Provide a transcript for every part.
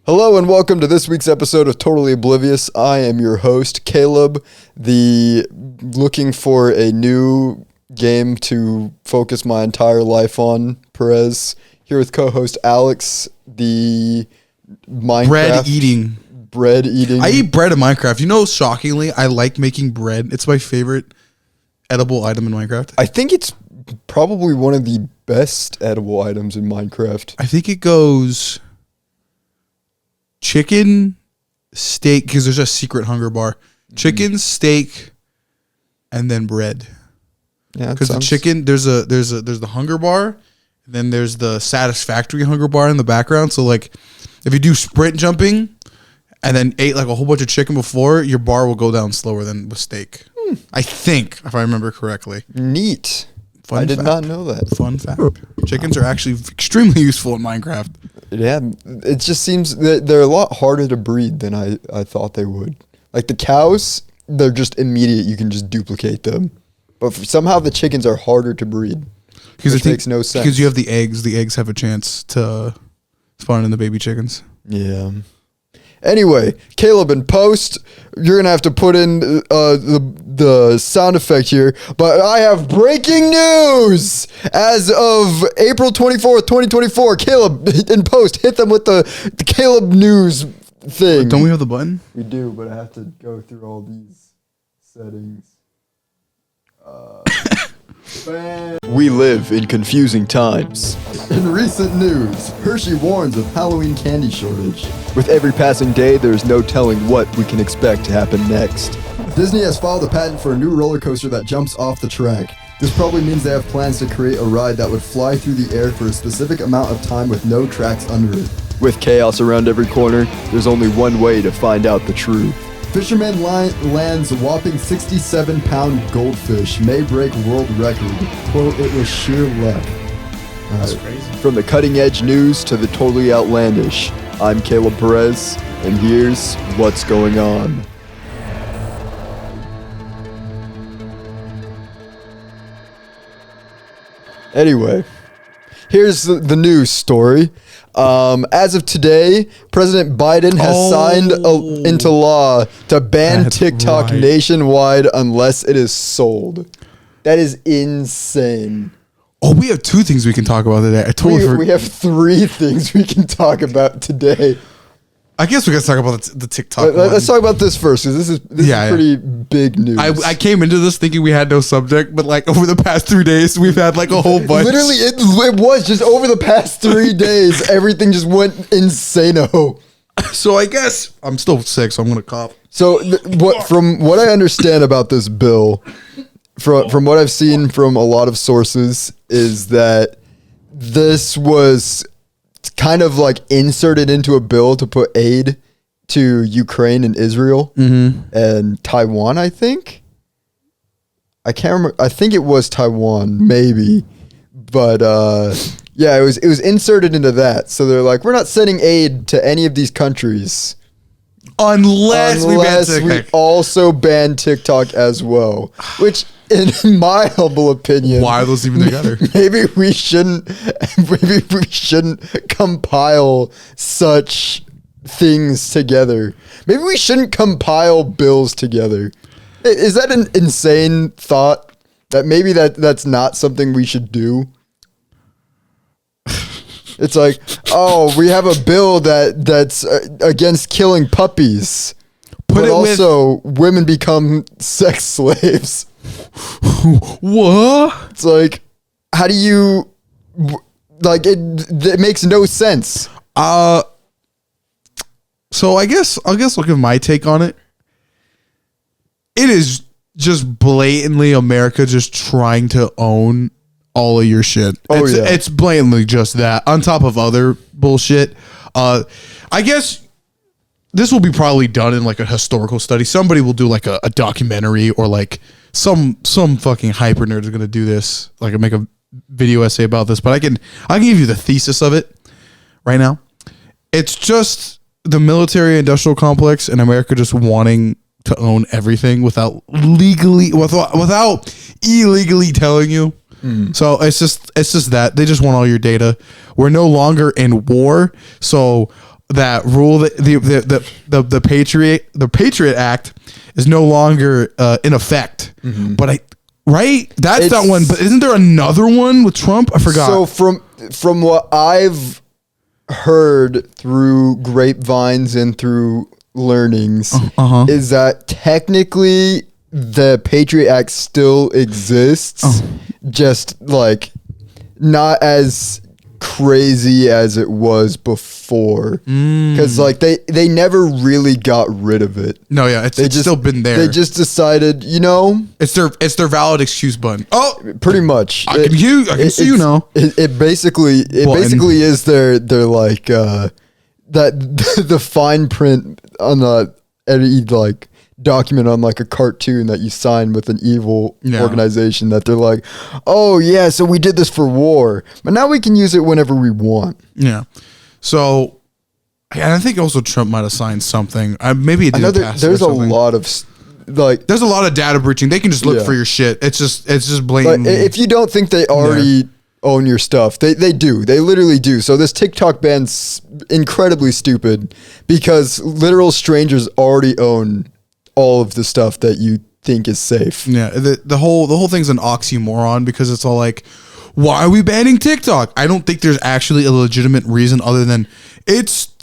Hello and welcome to this week's episode of Totally Oblivious. I am your host, Caleb, looking for a new game to focus my entire life on, Perez. Here with co-host Alex, the Minecraft... Bread eating. I eat bread in Minecraft. You know, shockingly, I like making bread. It's my favorite edible item in Minecraft. I think it's probably one of the best edible items in Minecraft. I think it goes chicken, steak, because there's a secret hunger bar. Chicken, steak, and then bread. Yeah, because the chicken, there's the hunger bar, and then there's the satisfactory hunger bar in the background. So like, if you do sprint jumping and then ate like a whole bunch of chicken before, your bar will go down slower than with steak. I think, if I remember correctly. Neat. I did not know that. Fun fact. Chickens are actually extremely useful in Minecraft. Yeah, it just seems that they're a lot harder to breed than I thought they would. Like the cows, they're just immediate. You can just duplicate them. But somehow the chickens are harder to breed. Which makes no sense. Because you have the eggs. The eggs have a chance to spawn in the baby chickens. Yeah. Anyway, Caleb, in post, you're going to have to put in the sound effect here, but I have breaking news! As of April 24th, 2024, Caleb, in post, hit them with the Caleb news thing. Don't we have the button? We do, but I have to go through all these settings. We live in confusing times. In recent news, Hershey warns of Halloween candy shortage. With every passing day, there is no telling what we can expect to happen next. Disney has filed a patent for a new roller coaster that jumps off the track. This probably means they have plans to create a ride that would fly through the air for a specific amount of time with no tracks under it. With chaos around every corner, there's only one way to find out the truth. Fisherman lands a whopping 67-pound goldfish, may break world record. Quote, it was sheer luck. That's crazy. From the cutting edge news to the totally outlandish, I'm Caleb Perez, and here's what's going on. Anyway, here's the news story. As of today, President Biden has signed into law to ban TikTok nationwide unless it is sold. That is insane. Oh, we have two things we can talk about today. We have three things we can talk about today. I guess we got to talk about the TikTok. Let's talk about this first, because this is pretty big news. I came into this thinking we had no subject, but like over the past 3 days, we've had like a whole bunch. Literally, it was just over the past 3 days, everything just went insano. So I guess I'm still sick, so I'm gonna cough. So from what I understand about this bill, from what I've seen from a lot of sources, is that this was kind of like inserted into a bill to put aid to Ukraine and Israel and Taiwan, I think. I can't remember. I think it was Taiwan, maybe. But yeah, it was inserted into that. So they're like, we're not sending aid to any of these countries unless we also ban TikTok as well. Which, in my humble opinion, why are those even together? Maybe we shouldn't compile such things together. Maybe we shouldn't compile bills together. Is that an insane thought? That maybe that's not something we should do? It's like, oh, we have a bill that's against killing puppies, but also women become sex slaves. What? It's like, how do you like it makes no sense. So I guess I'll give my take on it. It is just blatantly America just trying to own all of your shit. It's blatantly just that, on top of other bullshit. I guess this will be probably done in like a historical study. Somebody will do like a documentary, or like some fucking hyper nerd is gonna do this, like make a video essay about this. But I can give you the thesis of it right now. It's just the military industrial complex in America just wanting to own everything without illegally telling you. So it's just that they just want all your data. We're no longer in war, so that rule that the Patriot Act is no longer in effect. But that's that one. But isn't there another one with Trump? I forgot. So from what I've heard through grapevines and through learnings, is that technically the Patriot Act still exists, just like not as crazy as it was before, because like they never really got rid of it. No, yeah, it's still been there. They just decided, it's their valid excuse button. Oh, pretty much. I can see it basically is their like that the fine print on any like document on like a cartoon that you sign with an evil organization, that they're like, oh yeah, so we did this for war, but now we can use it whenever we want. Yeah. So, and I think also Trump might have signed something. Maybe it didn't pass. There's a lot of there's a lot of data breaching. They can just look for your shit. It's just blatant. But if you don't think they already own your stuff, they do. They literally do. So this TikTok ban's incredibly stupid because literal strangers already own all of the stuff that you think is safe. Yeah, the whole thing's an oxymoron because it's all like, why are we banning TikTok? I don't think there's actually a legitimate reason other than it's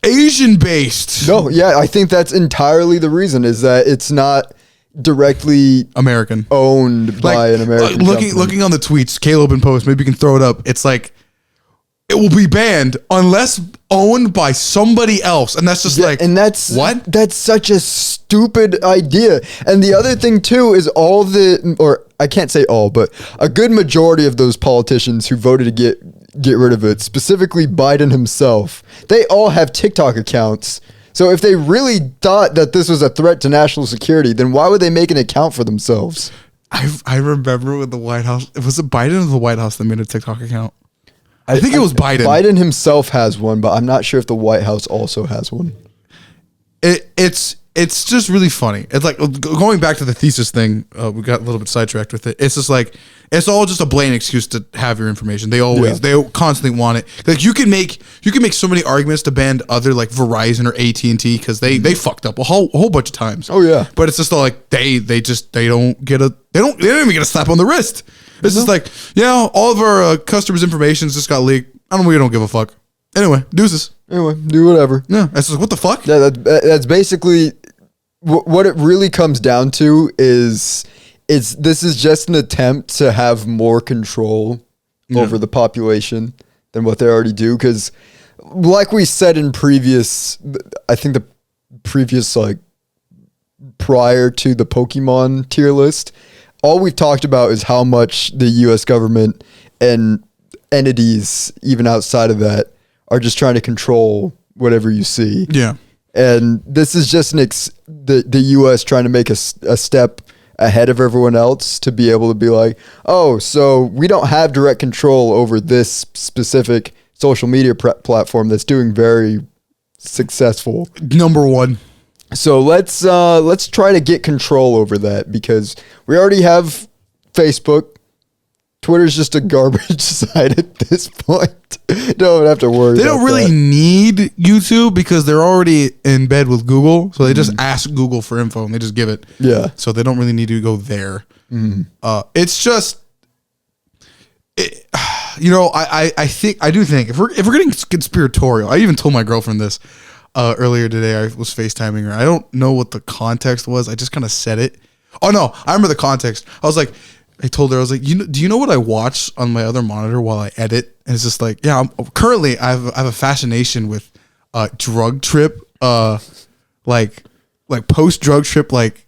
Asian based. No, yeah, I think that's entirely the reason, is that it's not directly American owned by an American company. Looking on the tweets, Caleb and Post, maybe you can throw it up. It's like, it will be banned unless owned by somebody else. And that's just and that's what? That's such a stupid idea. And the other thing too is I can't say all, but a good majority of those politicians who voted to get rid of it, specifically Biden himself, they all have TikTok accounts. So if they really thought that this was a threat to national security, then why would they make an account for themselves? I remember with the White House, was it Biden or the White House that made a TikTok account? I think it was Biden. Biden himself has one, but I'm not sure if the White House also has one. It's just really funny. It's like going back to the thesis thing. We got a little bit sidetracked with it. It's just like it's all just a blatant excuse to have your information. They constantly want it. Like you can make so many arguments to ban other like Verizon or AT&T because they fucked up a whole bunch of times. Oh yeah, but it's just like they don't even get a slap on the wrist. It's just like, all of our customers' information just got leaked. We don't give a fuck. Anyway, deuces. Anyway, do whatever. Yeah, it's just, what the fuck? Yeah, that's basically what it really comes down to. This is just an attempt to have more control over the population than what they already do. Because, like we said in previous, I think the previous like prior to the Pokemon tier list, all we've talked about is how much the U.S. government and entities, even outside of that, are just trying to control whatever you see. Yeah. And this is just the U.S. trying to make a step ahead of everyone else to be able to be like, oh, so we don't have direct control over this specific social media platform that's doing very successful. Number one. So let's try to get control over that, because we already have Facebook. Twitter's just a garbage site at this point. Don't have to worry. They don't really need YouTube because they're already in bed with Google. So they just ask Google for info and they just give it. Yeah. So they don't really need to go there. It's just, I do think if we're getting conspiratorial, I even told my girlfriend this earlier today. I was FaceTiming her. I don't know what the context was. I just kind of said it. Oh no, I remember the context. I told her, I was like, do you know what I watch on my other monitor while I edit? And it's just like, yeah, currently I have a fascination with drug trip, like post drug trip, like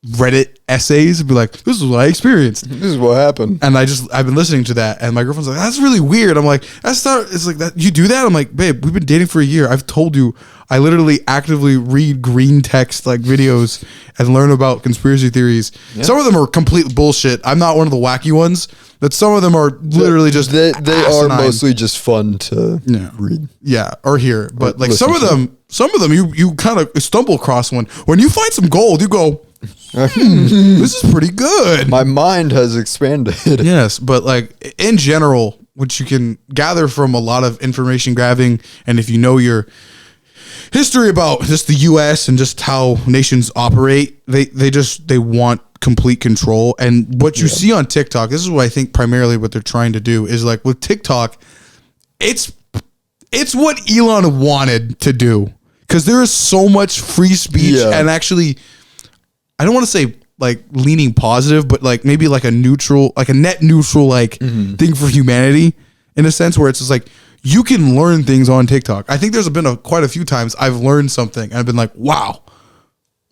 Reddit essays. Be like, this is what I experienced. This is what happened. And I've been listening to that, and my girlfriend's like, that's really weird. I'm like, it's like that. You do that? I'm like, babe, we've been dating for a year. I've told you, I literally actively read green text like videos and learn about conspiracy theories. Yeah. Some of them are complete bullshit. I'm not one of the wacky ones, but some of them are literally just they are mostly just fun to read. Yeah, or hear. But like some of them you kind of stumble across one. When you find some gold, you go, this is pretty good. My mind has expanded. Yes, but like in general, gather from a lot of information grabbing, and if you know your history about just the U.S. and just how nations operate, they want complete control. And what you see on TikTok, this is what I think primarily what they're trying to do is like with TikTok, it's what Elon wanted to do, because there is so much free speech and actually, I don't want to say like leaning positive, but like maybe like a net neutral thing for humanity, in a sense where it's just like you can learn things on TikTok. I think there's been quite a few times I've learned something and I've been like, wow,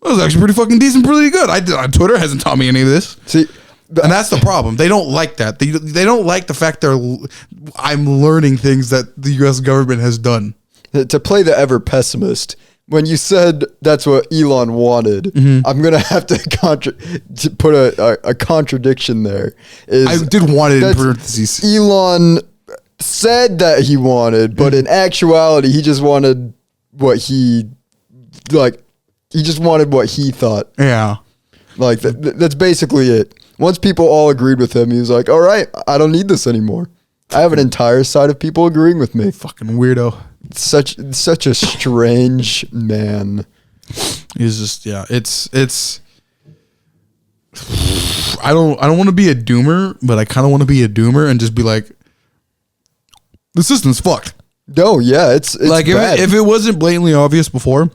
that was actually pretty fucking decent, pretty good. Twitter hasn't taught me any of this. See, and that's the problem. They don't like that. They don't like the fact I'm learning things that the U.S. government has done. To play the ever pessimist, when you said that's what Elon wanted, I'm gonna have to put a contradiction there. I did want it in parentheses. Elon said that he wanted, but in actuality, he just wanted what he just wanted what he thought. Yeah, like that's basically it. Once people all agreed with him, he was like, "All right, I don't need this anymore. I have an entire side of people agreeing with me." Fucking weirdo. Such a strange man. He's just it's I don't want to be a doomer, but I kind of want to be a doomer and just be like, the system's fucked. No, yeah, it's like bad. If it wasn't blatantly obvious before,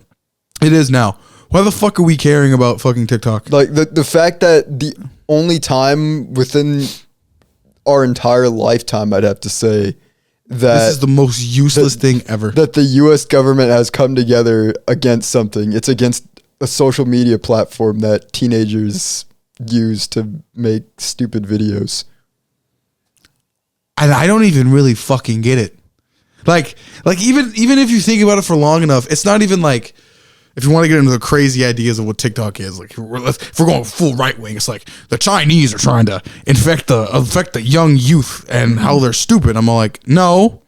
it is now. Why the fuck are we caring about fucking TikTok? Like the fact that the only time within our entire lifetime, I'd have to say, that this is the most useless thing ever. That the U.S. government has come together against something. It's against a social media platform that teenagers use to make stupid videos. And I don't even really fucking get it. Like even if you think about it for long enough, it's not even like, if you want to get into the crazy ideas of what TikTok is, like if we're going full right wing, it's like the Chinese are trying to affect the young youth and how they're stupid. I'm all like, no,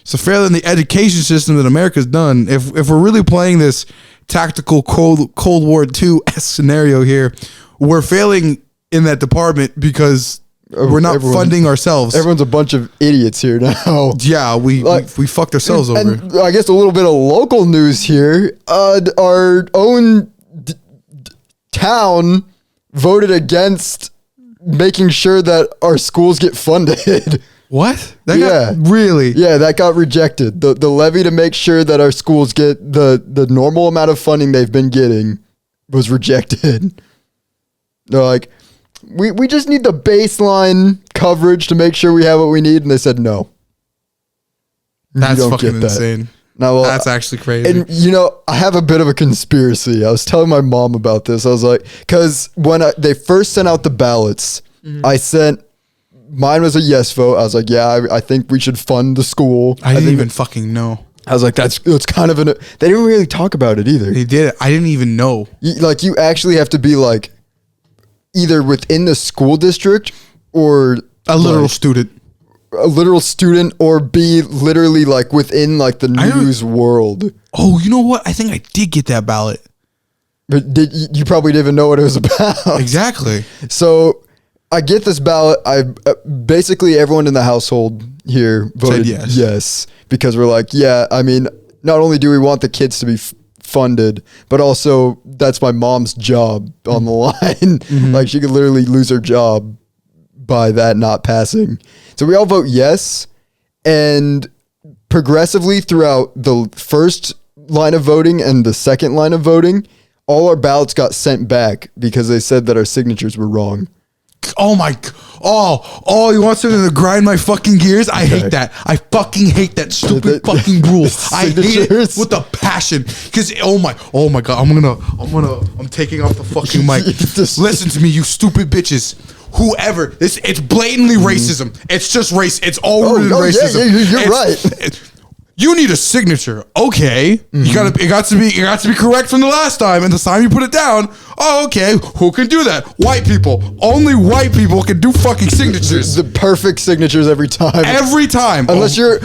it's a failure in the education system that America's done. If we're really playing this tactical Cold War II scenario here, we're failing in that department because we're not funding ourselves. Everyone's a bunch of idiots here now. Yeah, we fucked ourselves over. And I guess a little bit of local news here. Our own town voted against making sure that our schools get funded. What? Really? Yeah, that got rejected. The levy to make sure that our schools get the normal amount of funding they've been getting was rejected. They're like, we just need the baseline coverage to make sure we have what we need. And they said, no. That's fucking insane. Now, well, that's actually crazy. And, I have a bit of a conspiracy. I was telling my mom about this. I was like, because when they first sent out the ballots, mine was a yes vote. I was like, yeah, I think we should fund the school. I didn't even fucking know. I was like, that's kind of they didn't really talk about it either. They did. I didn't even know. You actually have to be like, either within the school district or a literal student, or be literally like within like the news world. Oh, you know what? I think I did get that ballot. But you probably didn't even know what it was about. Exactly. So I get this ballot. Basically everyone in the household here voted yes, because we're like, yeah, I mean, not only do we want the kids to be funded, but also that's my mom's job on the line. Mm-hmm. Like she could literally lose her job by that not passing. So we all vote yes, and progressively throughout the first line of voting and the second line of voting, all our ballots got sent back because they said that our signatures were wrong. Oh my! Oh! You want something to grind my fucking gears? I hate that. I fucking hate that stupid fucking rule. I hate it with a passion. Because oh my god! I'm taking off the fucking mic. Listen to me, you stupid bitches. Whoever it's blatantly racism. It's just race. It's all rooted in racism. Yeah, you're right. You need a signature. Okay. It got to be correct from the last time. And this time you put it down. Oh, okay. Who can do that? White people. Only white people can do fucking signatures. The perfect signatures every time. Every time. Unless you're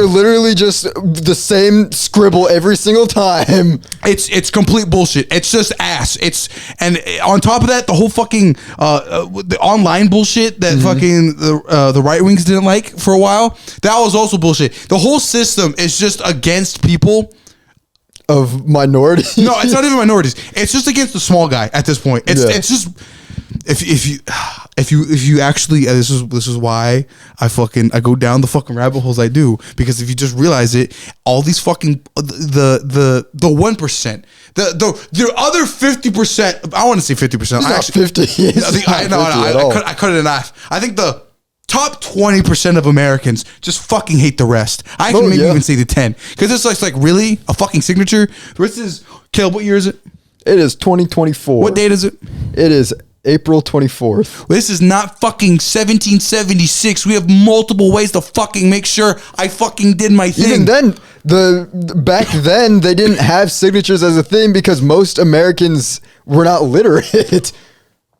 literally just the same scribble every single time. It's complete bullshit. It's just ass. And on top of that, the whole fucking the online bullshit that fucking the right wings didn't like for a while. That was also bullshit. The whole system is just against people of minorities. No, it's not even minorities. It's just against the small guy at this point. It's just if you actually this is why I go down the fucking rabbit holes I do, because if you just realize it, all these fucking the 1%, the other 50%, I want to say 50%. It's not 50. I cut it in half. I think the top 20% of Americans just fucking hate the rest. I can maybe even say the 10, because it's like really a fucking signature. This is Caleb. What year is it? It is 2024. What date is it? It is April 24th. This is not fucking 1776. We have multiple ways to fucking make sure I fucking did my thing. Even then, back then they didn't have signatures as a thing because most Americans were not literate.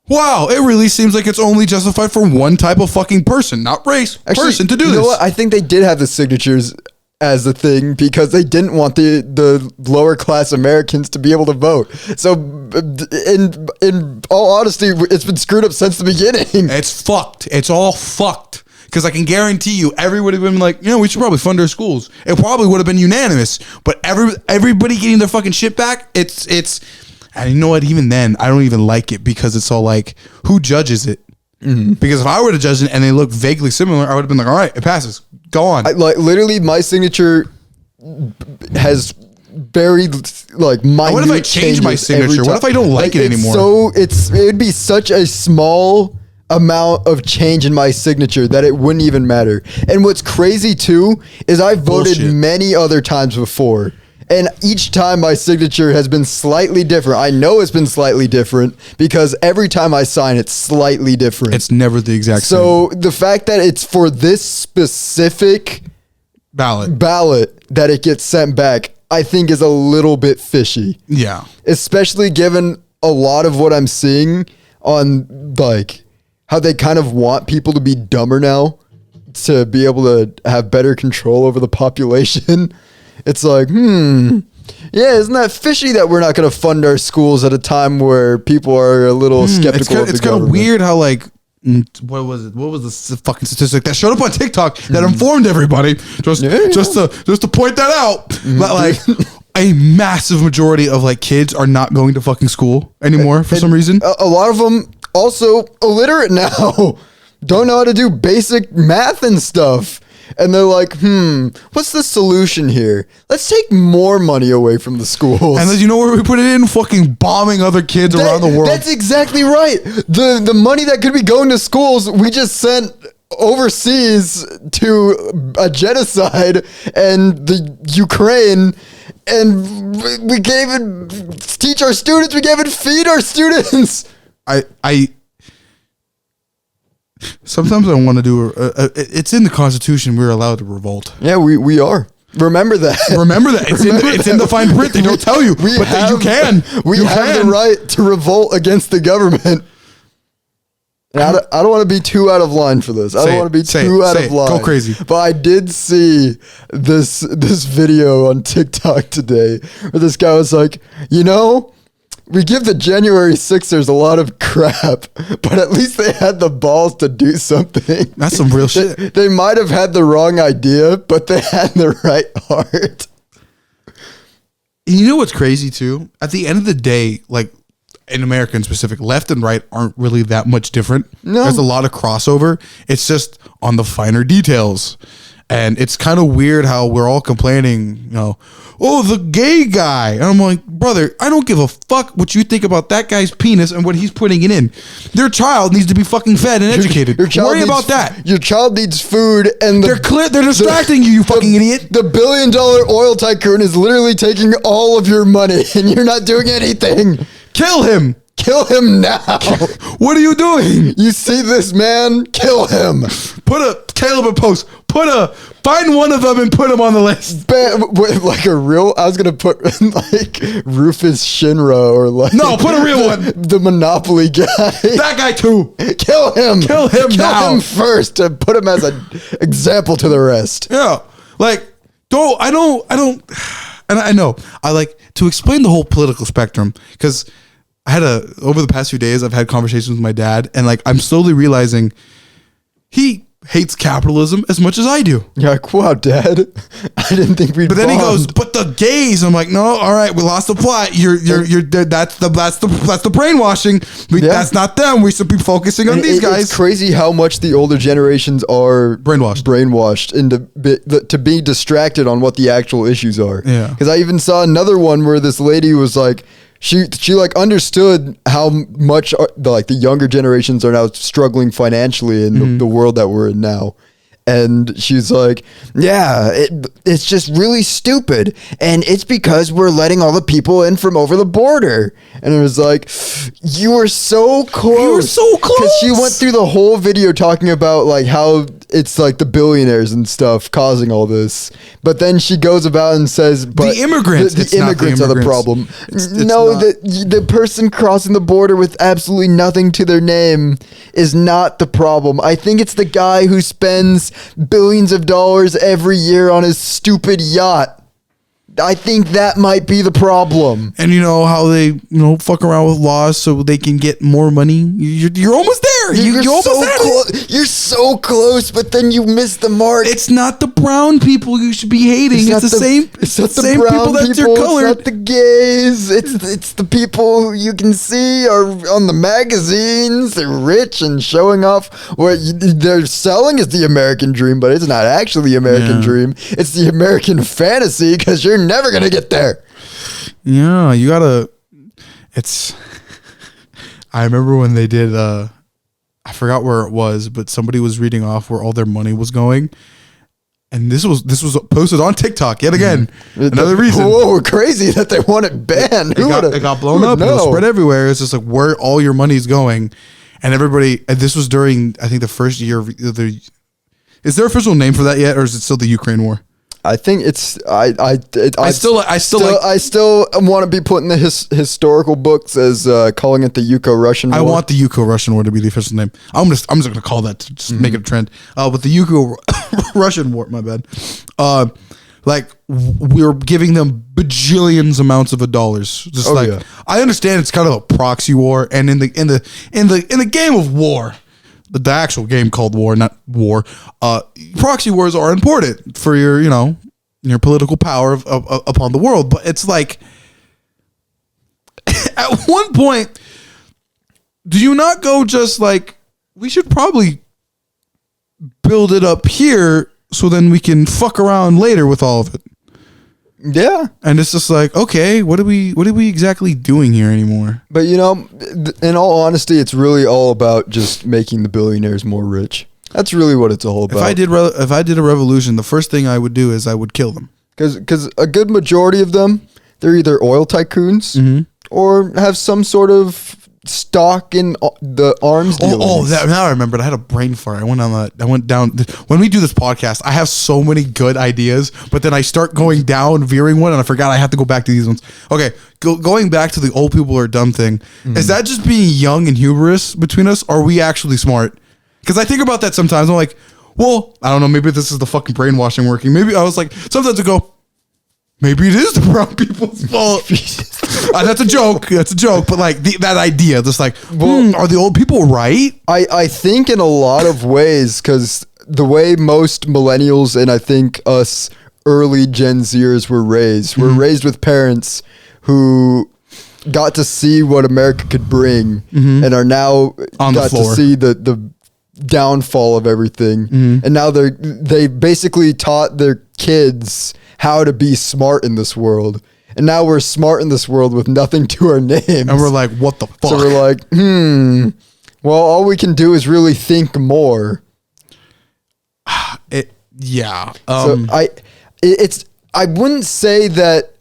Wow, it really seems like it's only justified for one type of fucking person, not race, person to do this. You know what? I think they did have the signatures as a thing because they didn't want the lower class Americans to be able to vote. So in all honesty, it's been screwed up since the beginning. It's fucked. It's all fucked. Because I can guarantee you, everybody would have been like, we should probably fund our schools. It probably would have been unanimous. But everybody getting their fucking shit back, it's and you know what? Even then, I don't even like it because it's all like, who judges it? Mm-hmm. Because if I were to judge it and they look vaguely similar, I would have been like, all right, it passes. Go on. Literally, my signature has very minute. What if I change my signature? What if I don't like it anymore? So it would be such a small amount of change in my signature that it wouldn't even matter. And what's crazy too is I voted many other times before. And each time my signature has been slightly different. I know it's been slightly different because every time I sign, it's slightly different. It's never the exact same. So the fact that it's for this specific ballot that it gets sent back, I think is a little bit fishy. Yeah. Especially given a lot of what I'm seeing on how they kind of want people to be dumber now to be able to have better control over the population. It's like, yeah, isn't that fishy that we're not going to fund our schools at a time where people are a little skeptical of the government? It's kind of weird how what was it? What was the fucking statistic that showed up on TikTok that informed everybody? Just to point that out, that a massive majority of kids are not going to fucking school anymore for some reason. A lot of them also illiterate now, don't know how to do basic math and stuff. And they're like, what's the solution here? Let's take more money away from the schools. And then you know where we put it in? Fucking bombing other kids around the world. That's exactly right. The money that could be going to schools, we just sent overseas to a genocide and the Ukraine. And we gave it, teach our students, we gave it, feed our students. Sometimes I want to do it's in the Constitution. We're allowed to revolt. Yeah, we are. Remember that. It's in the fine print. They don't tell you, you can. We have the right to revolt against the government. And I don't want to be too out of line for this. I don't want to be too out of line. Go crazy. But I did see this video on TikTok today where this guy was like, we give the January 6ers a lot of crap, but at least they had the balls to do something. That's some real shit. They might have had the wrong idea, but they had the right heart. You know what's crazy too? At the end of the day, in America in specific, left and right aren't really that much different. No. There's a lot of crossover. It's just on the finer details. And it's kind of weird how we're all complaining, the gay guy. And I'm like, brother, I don't give a fuck what you think about that guy's penis and what he's putting it in. Their child needs to be fucking fed and educated. Worry about that. Your child needs food and they're distracting you fucking idiot. The $1 billion oil tycoon is literally taking all of your money and you're not doing anything. Kill him. Kill him now. What are you doing? You see this man? Kill him. Caleb a post. Find one of them and put him on the list. Like a real, I was going to put like Rufus Shinra or like. No, put a real one. The Monopoly guy. That guy too. Kill him. Kill him now. Kill him first and put him as an example to the rest. Yeah. Like, I know. I like to explain the whole political spectrum because over the past few days, I've had conversations with my dad and like, I'm slowly realizing he hates capitalism as much as I do. You're like, wow, Dad, I didn't think we'd. But then he goes, but the gays. I'm like, no, all right, we lost the plot. That's the brainwashing. That's not them. We should be focusing on these guys. It's crazy how much the older generations are brainwashed into to be distracted on what the actual issues are. Yeah, because I even saw another one where this lady was like. She like understood how much the younger generations are now struggling financially in the world that we're in now. And she's like, yeah, it's just really stupid. And it's because we're letting all the people in from over the border. And it was like, you were so close. You were so close. Because she went through the whole video talking about like how it's like the billionaires and stuff causing all this. But then she goes about and says, but the immigrants, the immigrants are the problem. The person crossing the border with absolutely nothing to their name is not the problem. I think it's the guy who spends billions of dollars every year on his stupid yacht. I think that might be the problem. And you know how they fuck around with laws so they can get more money. You're almost there. You're almost so close. You're so close, but then you miss the mark. It's not the brown people you should be hating. It's the same. It's the same people that's your color. It's not the gays. It's the people who you can see are on the magazines. They're rich and showing off what they're selling is the American dream, but it's not actually the American dream. It's the American fantasy because you're never gonna get there. Yeah, you gotta. I remember when they did. I forgot where it was, but somebody was reading off where all their money was going, and this was posted on TikTok yet again. Another reason. Whoa, crazy that they want it banned. It got blown up. It was spread everywhere. It's just like where all your money's going, and everybody. And this was during I think the first year of the. Is there an official name for that yet, or is it still the Ukraine war? I think it's I still want to be put in the historical books as calling it the Yuko-Russian War. I want the Yuko-Russian War to be the official name. I'm just gonna call that to just make it a trend. But the Yuko-Russian War, my bad. Like we were giving them bajillions amounts of dollars. Just I understand it's kind of a proxy war, and in the game of war. The actual game called war, not war. Proxy wars are important for your political power upon the world. But it's like, at one point, do you not go just like, we should probably build it up here so then we can fuck around later with all of it? Yeah. And it's just like, okay, what are we exactly doing here anymore? But in all honesty, it's really all about just making the billionaires more rich. That's really what it's all about. If I did a revolution, the first thing I would do is I would kill them. Because a good majority of them, they're either oil tycoons or have some sort of stock in the arms dealings. Now I remembered. I had a brain fart. I went down. When we do this podcast, I have so many good ideas, but then I start going down, veering one, and I forgot I have to go back to these ones. Okay, going back to the old people are dumb thing. Is that just being young and hubris between us? Or are we actually smart? Because I think about that sometimes. I'm like, well, I don't know. Maybe this is the fucking brainwashing working. Maybe I was like, sometimes I go, maybe it is the brown people's fault. That's a joke. But like that idea, just like, are the old people right? I think in a lot of ways, because the way most millennials and I think us early Gen Zers were raised with parents who got to see what America could bring and are now got to see the downfall of everything. And now they basically taught their kids how to be smart in this world. And now we're smart in this world with nothing to our names. And we're like, what the fuck? So we're like, well, all we can do is really think more. Yeah. So I wouldn't say that.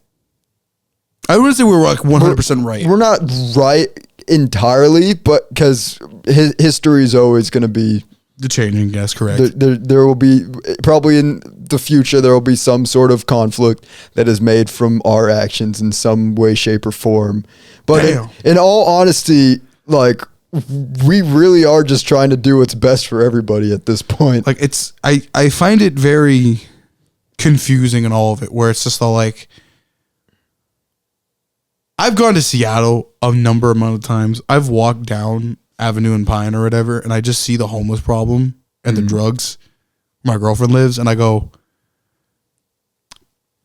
I wouldn't say we were like 100% right. We're not right entirely, but because history is always going to be the changing. Yes, correct. There will be probably in the future there will be some sort of conflict that is made from our actions in some way, shape, or form. But in all honesty, like, we really are just trying to do what's best for everybody at this point. Like, I find it very confusing in all of it, where it's just all like, I've gone to Seattle a number amount of times. I've walked down Avenue and Pine or whatever, and I just see the homeless problem and the drugs. My girlfriend lives, and I go,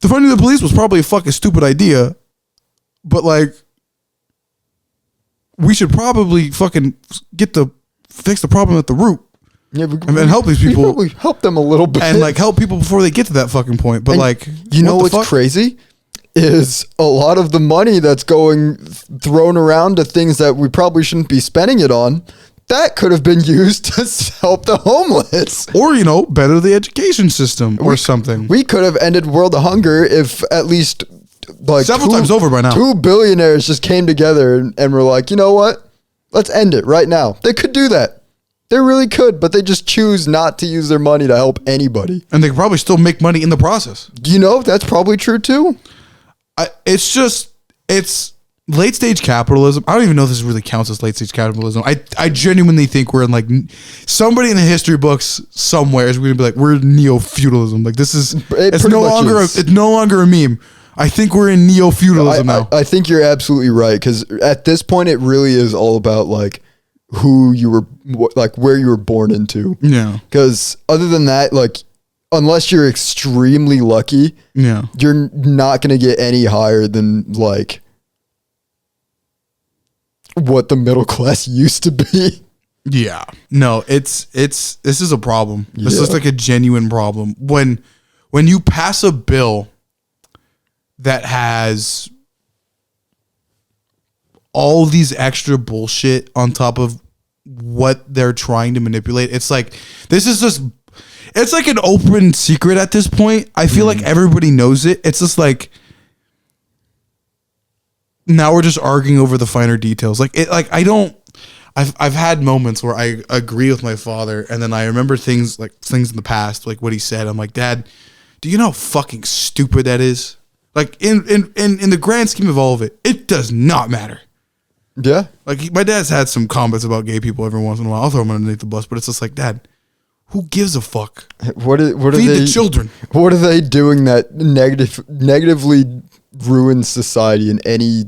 defunding the police was probably a fucking stupid idea, but like, we should probably fucking fix the problem at the root. Yeah, and help these people. We help them a little bit, and like help people before they get to that fucking point. But and like, you know what's crazy is a lot of the money that's going thrown around to things that we probably shouldn't be spending it on. That could have been used to help the homeless, or better the education system, or something. We could have ended world hunger if at least. Like several times over by now. 2 billionaires just came together and were like, you know what? Let's end it right now. They could do that. They really could, but they just choose not to use their money to help anybody. And they could probably still make money in the process. That's probably true too. It's late stage capitalism. I don't even know if this really counts as late stage capitalism. I genuinely think we're in like somebody in the history books somewhere is going to be like, we're neo-feudalism. Like it's no longer a meme. I think we're in neo-feudalism now. I think you're absolutely right, because at this point, it really is all about like who you were, like where you were born into. Yeah. Because other than that, like unless you're extremely lucky, you're not going to get any higher than like what the middle class used to be. Yeah. No, this is a problem. This is like a genuine problem. When you pass a bill that has all these extra bullshit on top of what they're trying to manipulate. It's like, it's like an open secret at this point. I feel like everybody knows it. It's just like, now we're just arguing over the finer details. I've had moments where I agree with my father, and then I remember things in the past, like what he said. I'm like, Dad, do you know how fucking stupid that is? Like in the grand scheme of all of it, it does not matter. Yeah. Like my dad's had some comments about gay people every once in a while. I'll throw him underneath the bus, but it's just like, Dad, who gives a fuck? What are Feed the children. What are they doing that negatively ruins society in any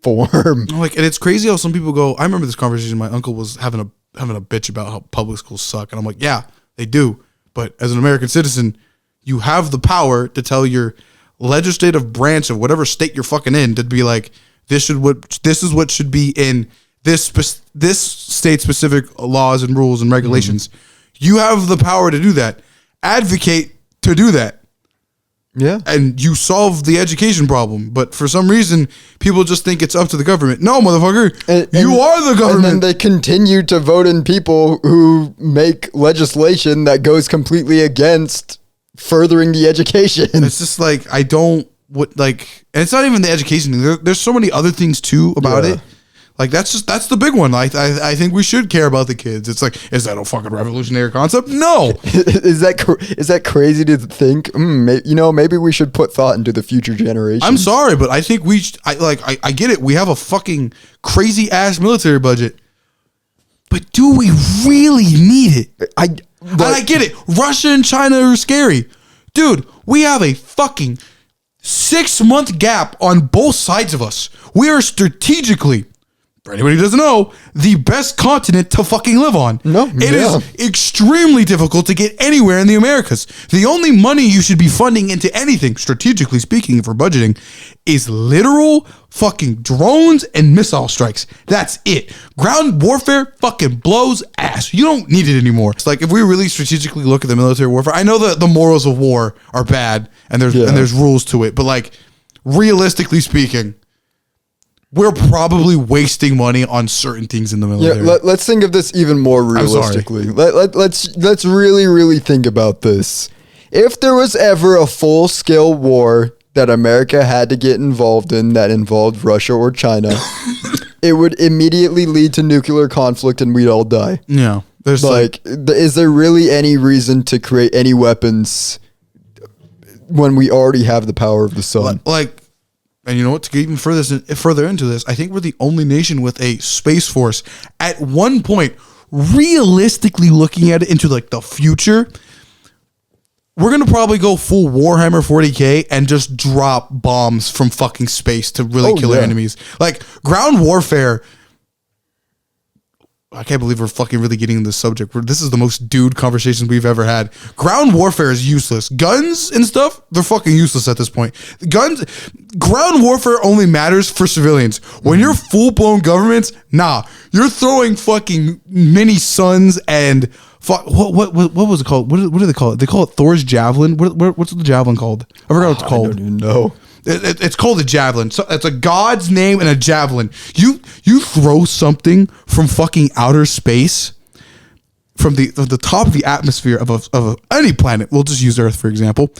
form? Like, and it's crazy how some people go. I remember this conversation. My uncle was having a bitch about how public schools suck, and I'm like, yeah, they do. But as an American citizen, you have the power to tell your legislative branch of whatever state you're fucking in to be like, this is what should be in this state specific laws and rules and regulations. You have the power to do that. Advocate to do that. Yeah. And you solve the education problem. But for some reason, people just think it's up to the government. No, motherfucker. You are the government. And then they continue to vote in people who make legislation that goes completely against furthering the education. It's just like, and it's not even the education thing. There's so many other things too about it. Like that's the big one. I think we should care about the kids. It's like, is that a fucking revolutionary concept? No. Is that crazy to think? Maybe we should put thought into the future generations. I'm sorry, but I think I get it. We have a fucking crazy ass military budget, but do we really need it? And I get it. Russia and China are scary. Dude, we have a fucking 6-month gap on both sides of us. We are strategically, for anybody who doesn't know, the best continent to fucking live on. It is extremely difficult to get anywhere in the Americas. The only money you should be funding into anything, strategically speaking, for budgeting, is literal fucking drones and missile strikes. That's it. Ground warfare fucking blows ass. You don't need it anymore. It's like, if we really strategically look at the military warfare, I know that the morals of war are bad and there's rules to it, but like, realistically speaking, we're probably wasting money on certain things in the military. Yeah, let's think of this even more realistically. Let's really, really think about this. If there was ever a full-scale war that America had to get involved in that involved Russia or China, it would immediately lead to nuclear conflict and we'd all die. Yeah. There's is there really any reason to create any weapons when we already have the power of the sun? And you know what? To get even further into this, I think we're the only nation with a space force. At one point, realistically looking at it into like the future, we're going to probably go full Warhammer 40K and just drop bombs from fucking space to really kill our enemies. Like ground warfare. I can't believe we're fucking really getting into this subject. This is the most dude conversations we've ever had. Ground warfare is useless. Guns and stuff, they're fucking useless at this point. Ground warfare only matters for civilians. When you're full-blown governments, nah. You're throwing fucking mini suns and what was it called? What do they call it? They call it Thor's javelin. What's the javelin called? I forgot what it's called. I don't even know. It's called a javelin. So it's a god's name and a javelin. You throw something from fucking outer space, from the top of the atmosphere of any planet. We'll just use Earth for example.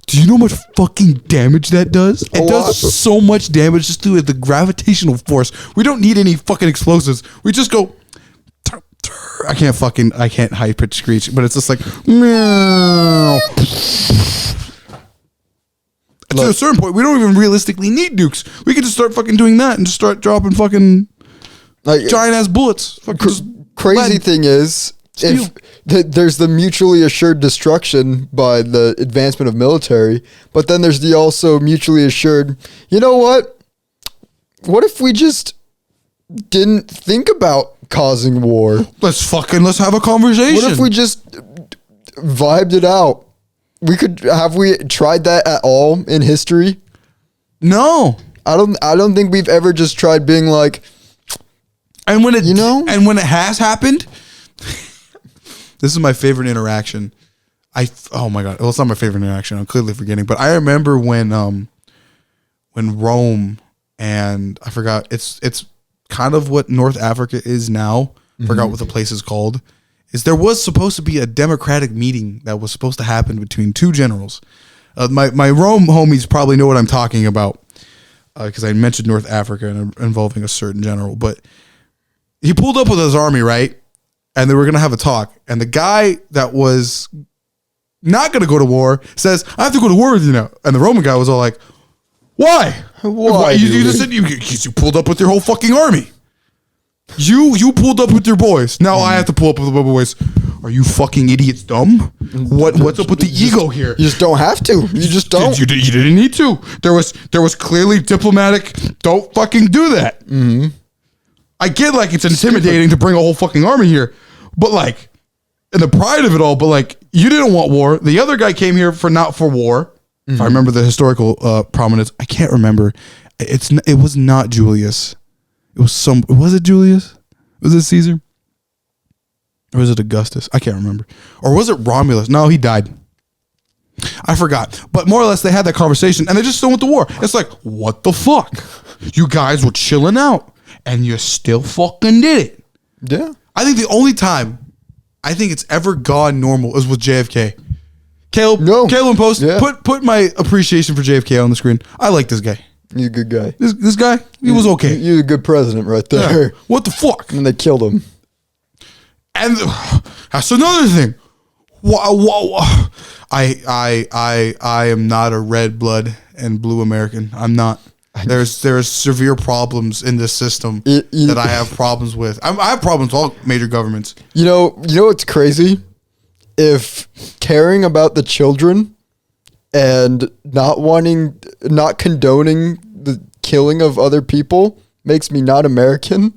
Do you know how much fucking damage that does? It does so much damage just through the gravitational force. We don't need any fucking explosives. We just go. I can't high pitch screech, but it's just like. Meow. To a certain point, we don't even realistically need nukes. We could just start fucking doing that and just start dropping fucking giant ass bullets. Crazy thing is, if there's the mutually assured destruction by the advancement of military, but then there's the also mutually assured, you know what? What if we just didn't think about causing war? Let's have a conversation. What if we just vibed it out? Have we tried that at all in history? No. I don't think we've ever just tried being like, and when it has happened, this is my favorite interaction. Oh my God. Well, it's not my favorite interaction. I'm clearly forgetting, but I remember when Rome, and I forgot, it's kind of what North Africa is now. Forgot what the place is called. There was supposed to be a democratic meeting that was supposed to happen between two generals. My Rome homies probably know what I'm talking about because I mentioned North Africa and involving a certain general. But he pulled up with his army, right? And they were going to have a talk. And the guy that was not going to go to war says, I have to go to war with you now. And the Roman guy was all like, why? Why? You just said you pulled up with your whole fucking army. You pulled up with your boys. Now I have to pull up with my boys. Are you fucking idiots dumb? What's up with the ego here? You just don't have to. You just don't. You didn't need to. There was clearly diplomatic. Don't fucking do that. Mm-hmm. I get like it's intimidating to bring a whole fucking army here, but like, and the pride of it all. But like, you didn't want war. The other guy came here not for war. Mm-hmm. If I remember the historical prominence, I can't remember. It was not Julius. Was it Julius? Was it Caesar? Or was it Augustus? I can't remember. Or was it Romulus? No, he died. I forgot. But more or less, they had that conversation, and they just still went to war. It's like, what the fuck? You guys were chilling out, and you still fucking did it. Yeah. I think the only time I think it's ever gone normal is with JFK. Caleb Post, put my appreciation for JFK on the screen. I like this guy. He's a good guy. This guy, he was okay. He's a good president right there. Yeah. What the fuck? And they killed him. And that's another thing. I am not a red blood and blue American. I'm not. There's severe problems in this system that I have problems with. I have problems with all major governments. You know what's crazy? If caring about the children and not condoning the killing of other people makes me not American,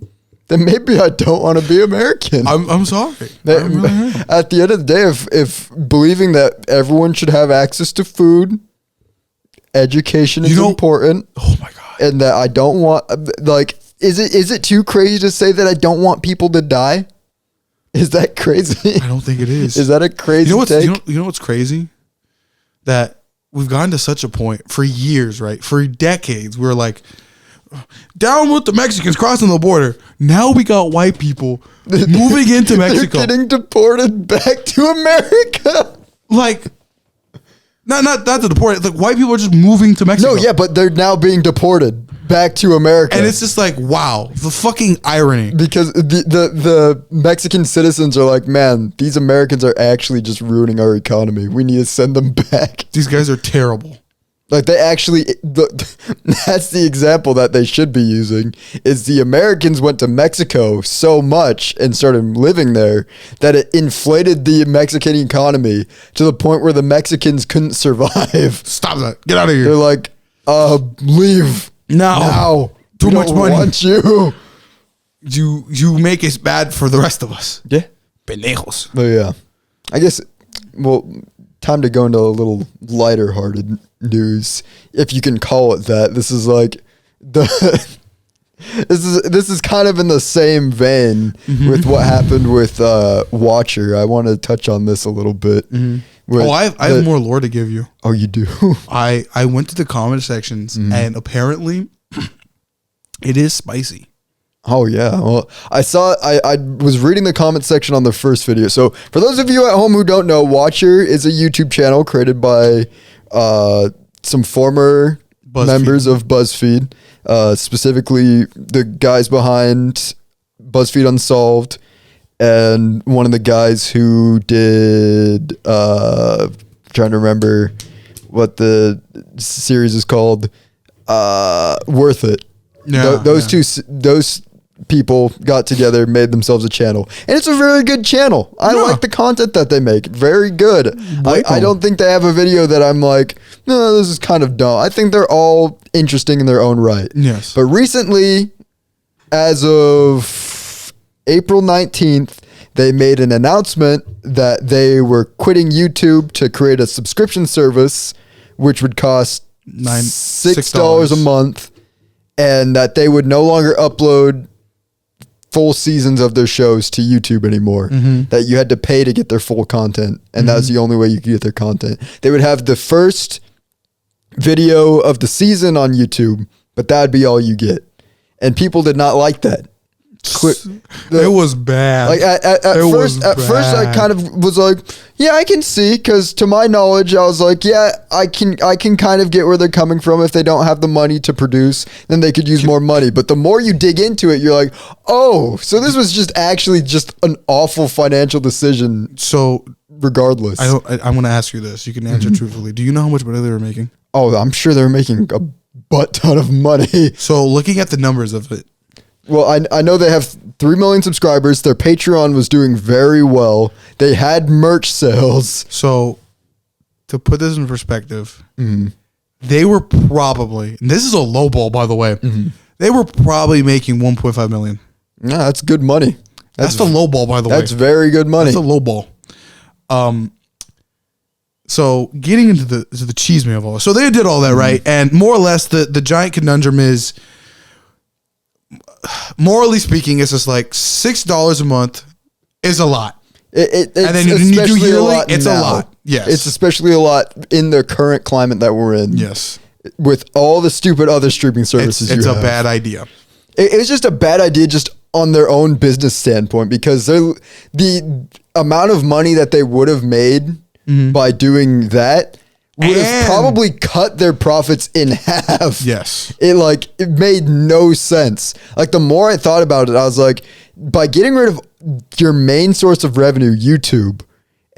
then maybe I don't want to be American. I'm sorry. At the end of the day, if believing that everyone should have access to food, education is important. Oh my God. And that I don't want, like, is it too crazy to say that I don't want people to die? Is that crazy? I don't think it is. Is that a crazy take? You know what's crazy? That we've gotten to such a point for years, right? For decades, we're like, down with the Mexicans crossing the border. Now we got white people moving into Mexico. They're getting deported back to America. Like, not to deport. Like, white people are just moving to Mexico. No, yeah, but they're now being deported back to America. And it's just like, wow, the fucking irony. Because the Mexican citizens are like, man, these Americans are actually just ruining our economy. We need to send them back. These guys are terrible. Like they actually, that's the example that they should be using, is the Americans went to Mexico so much and started living there that it inflated the Mexican economy to the point where the Mexicans couldn't survive. Stop that. Get out of here. They're like, leave. Now. Too much money. Want you. You make it bad for the rest of us. Yeah. Pendejos. But yeah. I guess, well, time to go into a little lighter hearted news, if you can call it that. This is like this is kind of in the same vein with what happened with Watcher. I want to touch on this a little bit. I have more lore to give you. Oh, you do? I went to the comment sections and apparently it is spicy. Oh yeah. Well, I was reading the comment section on the first video. So for those of you at home who don't know, Watcher is a YouTube channel created by some former members of BuzzFeed, specifically the guys behind BuzzFeed Unsolved, and one of the guys who did trying to remember what the series is called, Worth It. Yeah, those people got together, made themselves a channel, and it's a very good channel. I like the content that they make. Very good. I don't think they have a video that I'm like, no, this is kind of dumb. I think they're all interesting in their own right. Yes. But recently, as of April 19th, they made an announcement that they were quitting YouTube to create a subscription service, which would cost $6 a month, and that they would no longer upload full seasons of their shows to YouTube anymore. That you had to pay to get their full content, and that was the only way you could get their content. They would have the first video of the season on YouTube, but that'd be all you get. And people did not like that. It was bad. Like at first, I kind of was like, yeah, I can see, because to my knowledge, I was like, yeah, I can kind of get where they're coming from. If they don't have the money to produce, then they could use more money. But the more you dig into it, you're like, oh, so this was just actually just an awful financial decision. So regardless, I'm going to ask you this. You can answer truthfully. Do you know how much money they were making? Oh, I'm sure they were making a butt ton of money. So looking at the numbers of it. Well, I know they have 3 million subscribers. Their Patreon was doing very well. They had merch sales. So to put this in perspective, they were probably, and this is a low ball, by the way, they were probably making 1.5 million. Yeah, that's good money. That's the low ball, by the way. That's very good money. That's a low ball. So getting into the cheese of all this. So they did all that, right? And more or less the giant conundrum is, morally speaking, it's just like $6 a month is a lot. And then you do yearly, it's a lot. Yes. It's especially a lot in the current climate that we're in. Yes. With all the stupid other streaming services it's a bad idea. It was just a bad idea just on their own business standpoint, because the amount of money that they would have made by doing that would have probably cut their profits in half. Yes. It made no sense. Like, the more I thought about it, I was like, by getting rid of your main source of revenue, YouTube,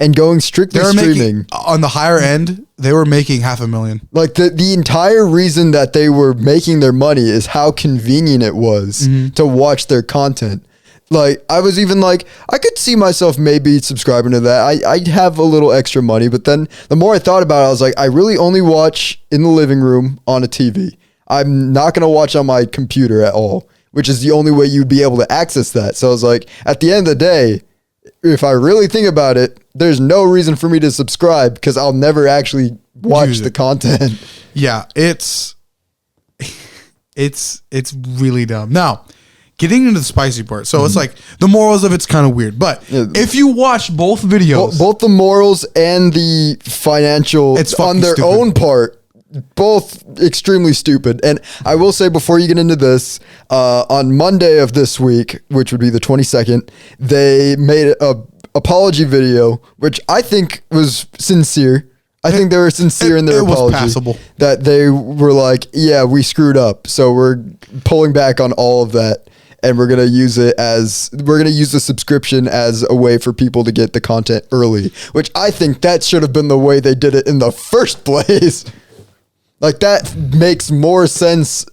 and going strictly streaming, on the higher end, they were making $500,000. Like, the entire reason that they were making their money is how convenient it was to watch their content. Like, I was even like, I could see myself maybe subscribing to that. I'd have a little extra money. But then the more I thought about it, I was like, I really only watch in the living room on a TV. I'm not going to watch on my computer at all, which is the only way you'd be able to access that. So I was like, at the end of the day, if I really think about it, there's no reason for me to subscribe, because I'll never actually watch the content. Yeah, it's really dumb. Now, getting into the spicy part. So it's like the morals of it's kind of weird. But if you watch both videos, both the morals and the financial on their own part, both extremely stupid. And I will say, before you get into this, on Monday of this week, which would be the 22nd, they made a apology video, which I think was sincere. I think they were sincere in their apology. Passable. That they were like, yeah, we screwed up, so we're pulling back on all of that, and we're gonna use the subscription as a way for people to get the content early. Which I think that should have been the way they did it in the first place. Like that makes more sense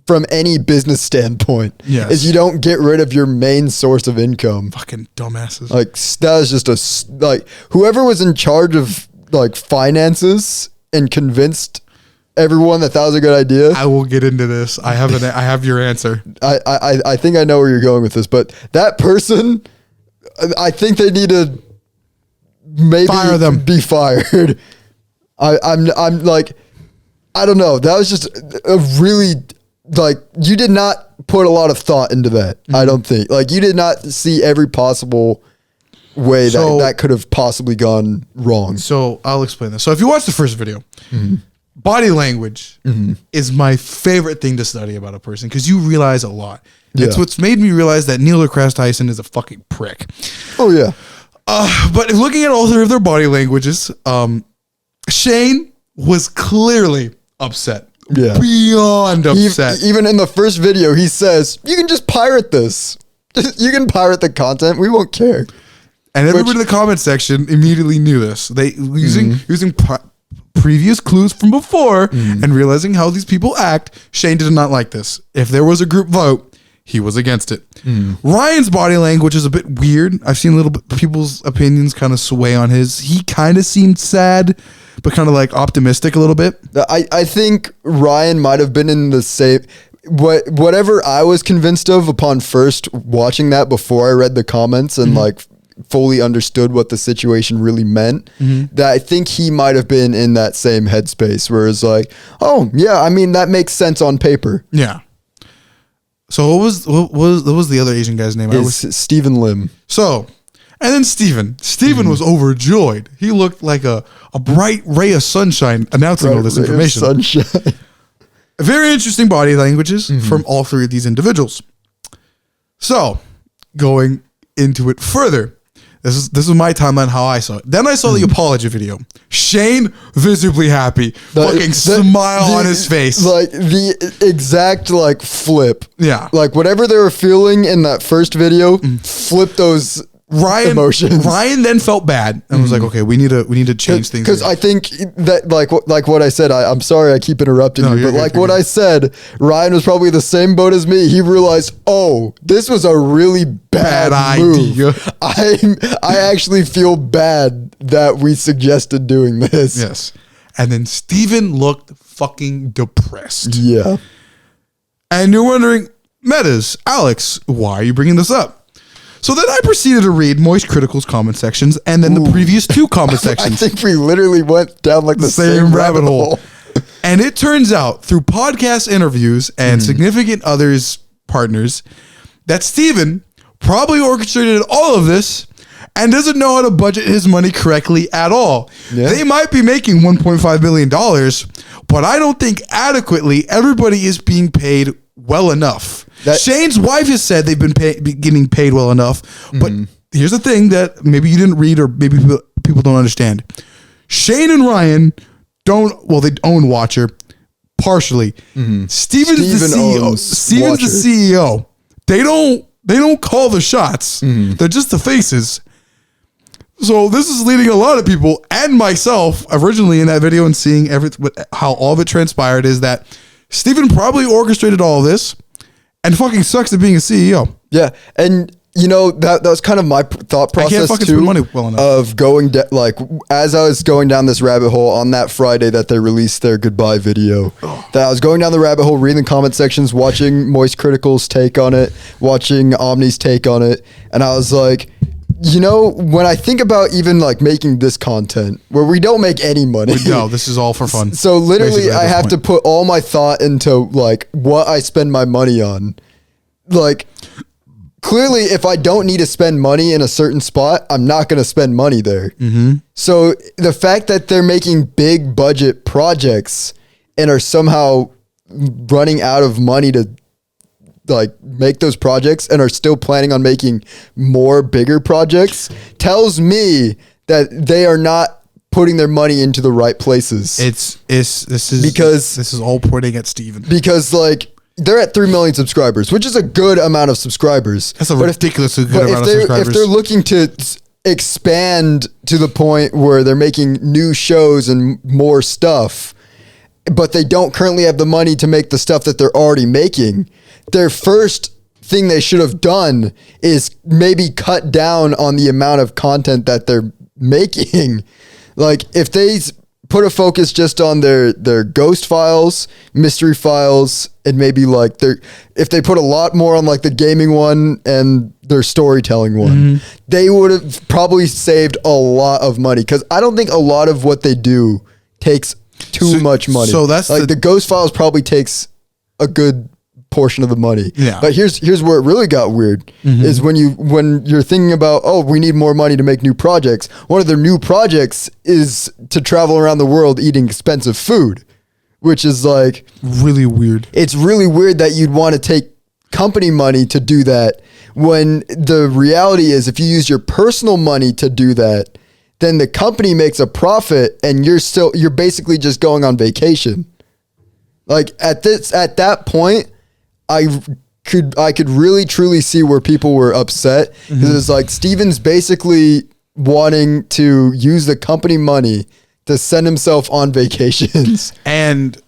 from any business standpoint. Yes. Is you don't get rid of your main source of income. Fucking dumbasses. Like that was just whoever was in charge of like finances and convinced everyone that was a good idea. I will get into this. I have your answer. I think I know where you're going with this, but that person, I think they need to maybe fire them. Be fired. I'm like, I don't know. That was just a really like you did not put a lot of thought into that. Mm-hmm. I don't think like you did not see every possible way that could have possibly gone wrong. So I'll explain this. So if you watch the first video, body language is my favorite thing to study about a person because you realize a lot. Yeah. It's what's made me realize that Neil deGrasse Tyson is a fucking prick. Oh yeah. But looking at all three of their body languages, Shane was clearly upset. Yeah. Beyond upset. Even in the first video, he says, you can just pirate this. You can pirate the content. We won't care. And everybody in the comment section immediately knew this. They using previous clues from before and realizing how these people act. Shane did not like this. If there was a group vote, he was against it. Ryan's body language is a bit weird. I've seen a little bit people's opinions kind of sway on his. He kind of seemed sad, but kind of like optimistic a little bit. I think Ryan might have been in the same. Whatever I was convinced of upon first watching that before I read the comments and like fully understood what the situation really meant, that I think he might have been in that same headspace where it's like, oh yeah, I mean that makes sense on paper. Yeah. So what was the other Asian guy's name? Stephen Lim. So, and then Stephen was overjoyed. He looked like a bright ray of sunshine announcing all this information. Sunshine. Very interesting body languages from all three of these individuals. So, going into it further, this is my timeline how I saw it. Then I saw the apology video. Shane visibly happy, fucking smile on his face, like the exact like flip. Yeah, like whatever they were feeling in that first video, flip those. Emotions. Ryan then felt bad and was like, "Okay, we need to change things." Because I think that like what I said, I'm sorry I keep interrupting you, but like what I said, Ryan was probably the same boat as me. He realized, oh, this was a really bad move. I actually feel bad that we suggested doing this. Yes, and then Steven looked fucking depressed. Yeah, and you're wondering, Metas, Alex, why are you bringing this up? So then I proceeded to read Moist Critical's comment sections and then the previous two comment sections. I think we literally went down like the same rabbit hole. And it turns out through podcast interviews and significant others partners that Steven probably orchestrated all of this and doesn't know how to budget his money correctly at all. Yeah. They might be making $1.5 billion, but I don't think adequately everybody is being paid well enough. Shane's wife has said they've been getting paid well enough, but here's the thing that maybe you didn't read or maybe people don't understand. Shane and Ryan they own Watcher partially. Steven's the CEO. Steven's the CEO. They don't call the shots. They're just the faces. So this is leading a lot of people and myself originally in that video and seeing how all of it transpired is that Steven probably orchestrated all of this. And fucking sucks at being a CEO. Yeah, and you know that was kind of my thought process too. Money well enough. Of going like as I was going down this rabbit hole on that Friday that they released their goodbye video. That I was going down the rabbit hole, reading the comment sections, watching Moist Critical's take on it, watching Omni's take on it, and I was like, you know, when I think about even like making this content where we don't make any money. No, this is all for fun. So literally I have to put all my thought into like what I spend my money on. Like clearly if I don't need to spend money in a certain spot, I'm not going to spend money there. So the fact that they're making big budget projects and are somehow running out of money to like make those projects and are still planning on making more bigger projects tells me that they are not putting their money into the right places. This is all pointing at Steven. Because like they're at 3 million subscribers, which is a good amount of subscribers. That's a ridiculously good amount of subscribers. If they're looking to expand to the point where they're making new shows and more stuff, but they don't currently have the money to make the stuff that they're already making, their first thing they should have done is maybe cut down on the amount of content that they're making. Like if they put a focus just on their ghost files, mystery files, and maybe like if they put a lot more on like the gaming one and their storytelling one, they would have probably saved a lot of money. Cause I don't think a lot of what they do takes too much money. So that's like the ghost files probably takes a good portion of the money. Yeah. But here's where it really got weird is when you're thinking about, oh, we need more money to make new projects. One of their new projects is to travel around the world eating expensive food, which is like really weird. It's really weird that you'd want to take company money to do that when the reality is if you use your personal money to do that, then the company makes a profit and you're basically just going on vacation. Like at that point, I could really truly see where people were upset because it's like Steven's basically wanting to use the company money to send himself on vacations. And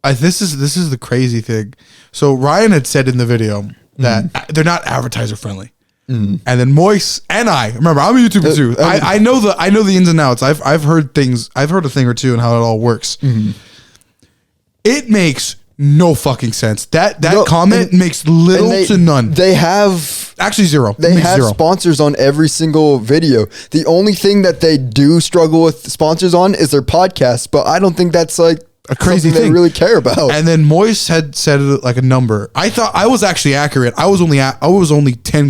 this is the crazy thing. So Ryan had said in the video that they're not advertiser friendly. And then Moise and I remember I'm a YouTuber too. I know the ins and outs. I've heard things. I've heard a thing or two and how it all works. It makes no fucking sense. That comment makes little to none. They have actually zero. They have sponsors on every single video. The only thing that they do struggle with sponsors on is their podcast, but I don't think that's like a crazy thing they really care about. And then Moise had said like a number. I thought I was actually accurate. I was only 10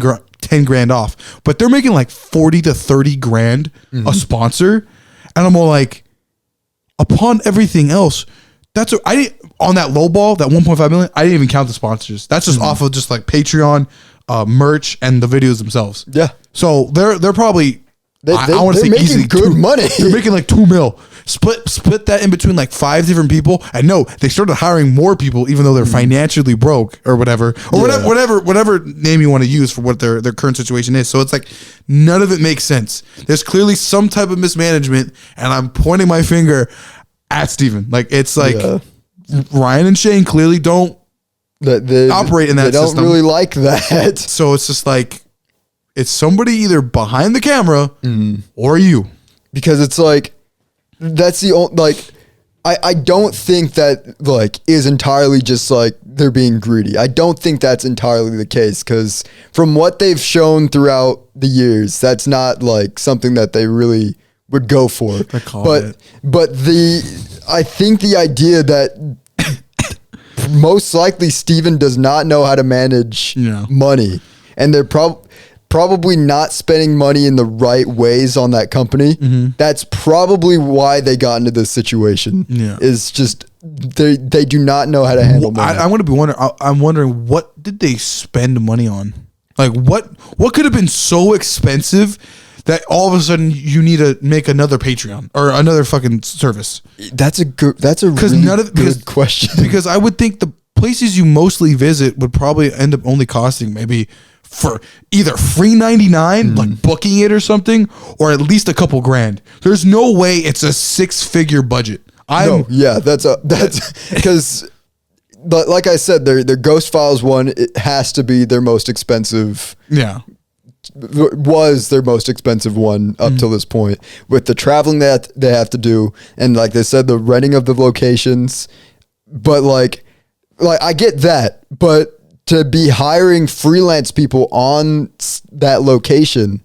grand off, but they're making like 40 to 30 grand a sponsor, and I'm all like, upon everything else, on that low ball, that 1.5 million, I didn't even count the sponsors. That's just off of just like Patreon, merch, and the videos themselves. Yeah. So they're probably I want to say making easily good money. They're making like 2 mil. Split that in between like 5 different people. And no, they started hiring more people, even though they're financially broke or whatever, whatever name you want to use for what their current situation is. So it's like none of it makes sense. There's clearly some type of mismanagement, and I'm pointing my finger at Steven. Like it's like Ryan and Shane clearly don't operate in that system. They don't really like that. So it's just like it's somebody either behind the camera or you, because it's like. That's the only, like, I don't think that, like, is entirely just, like, they're being greedy. I don't think that's entirely the case, because from what they've shown throughout the years, that's not, like, something that they really would go for. But I think the idea that most likely Steven does not know how to manage money, and they're probably not spending money in the right ways on that company. That's probably why they got into this situation. Is just they do not know how to handle money. I'm wondering what did they spend money on? Like what could have been so expensive that all of a sudden you need to make another Patreon or another fucking service? That's a really good question. Because I would think the places you mostly visit would probably end up only costing maybe for either free 99, like booking it or something, or at least a couple grand. There's no way it's a 6-figure budget. That's because, but like I said, their Ghost Files one, it has to be their most expensive. Yeah. Was their most expensive one up till this point, with the traveling that they have to do, and like they said, the renting of the locations. But like I get that, but to be hiring freelance people on that location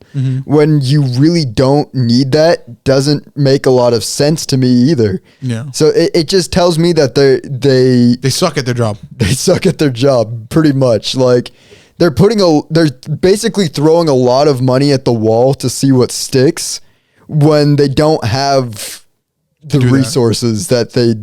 when you really don't need that doesn't make a lot of sense to me either. Yeah. So it just tells me that they suck at their job. They suck at their job pretty much. Like they're basically throwing a lot of money at the wall to see what sticks when they don't have the resources that they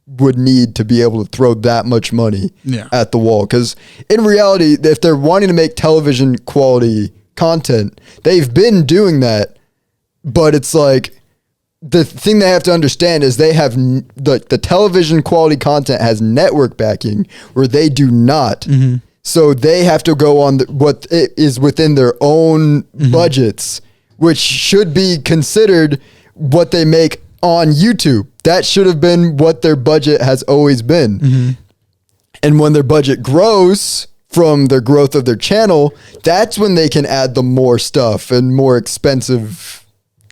would need to be able to throw that much money at the wall. Because in reality, if they're wanting to make television quality content, they've been doing that, but it's like the thing they have to understand is they have the television quality content has network backing where they do not. Mm-hmm. So they have to go on what is within their own budgets, which should be considered what they make on YouTube. That should have been what their budget has always been. Mm-hmm. And when their budget grows from their growth of their channel, that's when they can add the more stuff and more expensive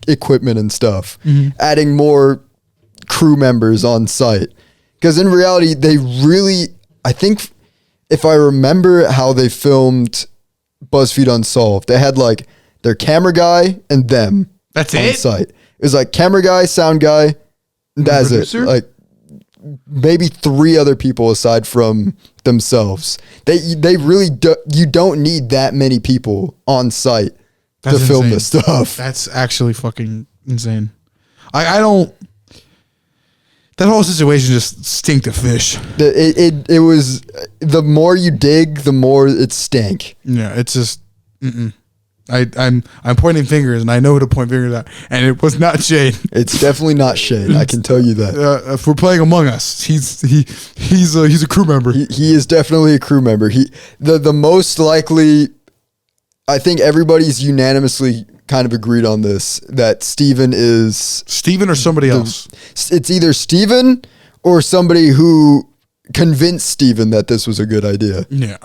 equipment and stuff, adding more crew members on site. Because in reality, they really, I think if I remember how they filmed BuzzFeed Unsolved, they had like their camera guy and them on site. It was like camera guy, sound guy, that's it. Like maybe 3 other people aside from themselves. They really you don't need that many people on site to film this stuff. That's actually fucking insane. I don't. That whole situation just stinked of fish. It was, the more you dig, the more it stank. Yeah, it's just. I'm pointing fingers, and I know who to point fingers at, and it was not Shane. It's definitely not Shane. I can tell you that. If we're playing Among Us, he's a crew member. He is definitely a crew member. The most likely. I think everybody's unanimously kind of agreed on this, that Steven or somebody else. It's either Steven or somebody who convinced Steven that this was a good idea. Yeah.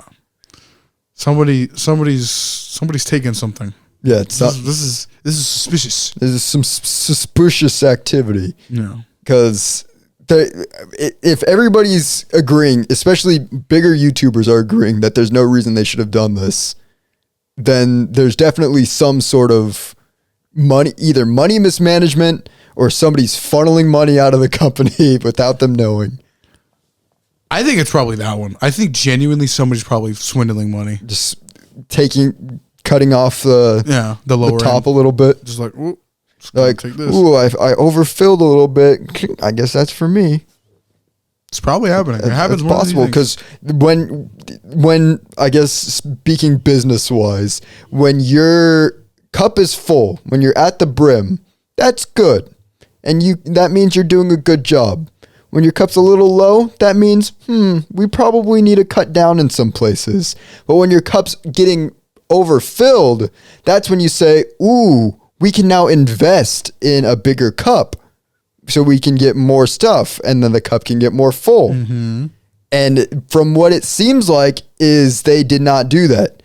Somebody's taking something. Yeah. This is suspicious. This is some suspicious activity. Yeah. Because if everybody's agreeing, especially bigger YouTubers are agreeing that there's no reason they should have done this, then there's definitely some sort of either money mismanagement or somebody's funneling money out of the company without them knowing. I think it's probably that one. I think genuinely somebody's probably swindling money. Just cutting off the lower top end a little bit. Just like, ooh, take this. Ooh, I overfilled a little bit. I guess that's for me. It's probably happening. It happens more possible because when I guess speaking business wise, when your cup is full, when you're at the brim, that's good, and that means you're doing a good job. When your cup's a little low, that means we probably need to cut down in some places. But when your cup's getting overfilled, that's when you say, "Ooh, we can now invest in a bigger cup." So we can get more stuff, and then the cup can get more full. Mm-hmm. And from what it seems like is they did not do that.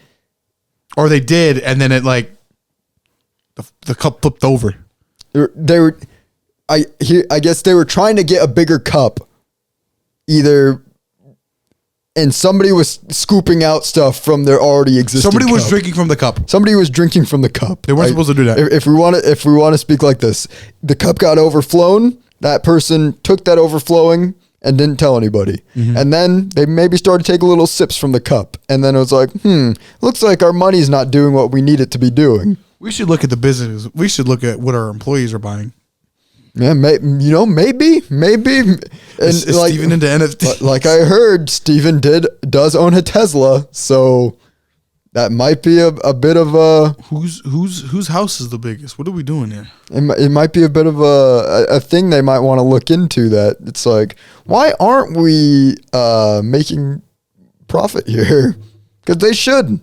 Or they did, and then it like, the cup flipped over. I guess they were trying to get a bigger cup. And somebody was scooping out stuff from their already existing Somebody was cup. drinking from the cup. Somebody was drinking from the cup. They weren't supposed to do that. If we want to speak like this, the cup got overflown. That person took that overflowing and didn't tell anybody. Mm-hmm. And then they maybe started taking little sips from the cup. And then it was like, looks like our money's not doing what we need it to be doing. We should look at the business. We should look at what our employees are buying. Yeah, maybe. And is Steven into NFT? Like I heard, Steven does own a Tesla, so that might be a bit of a whose house is the biggest? What are we doing here? It might be a bit of a thing they might want to look into. That it's like, why aren't we making profit here? Because they should.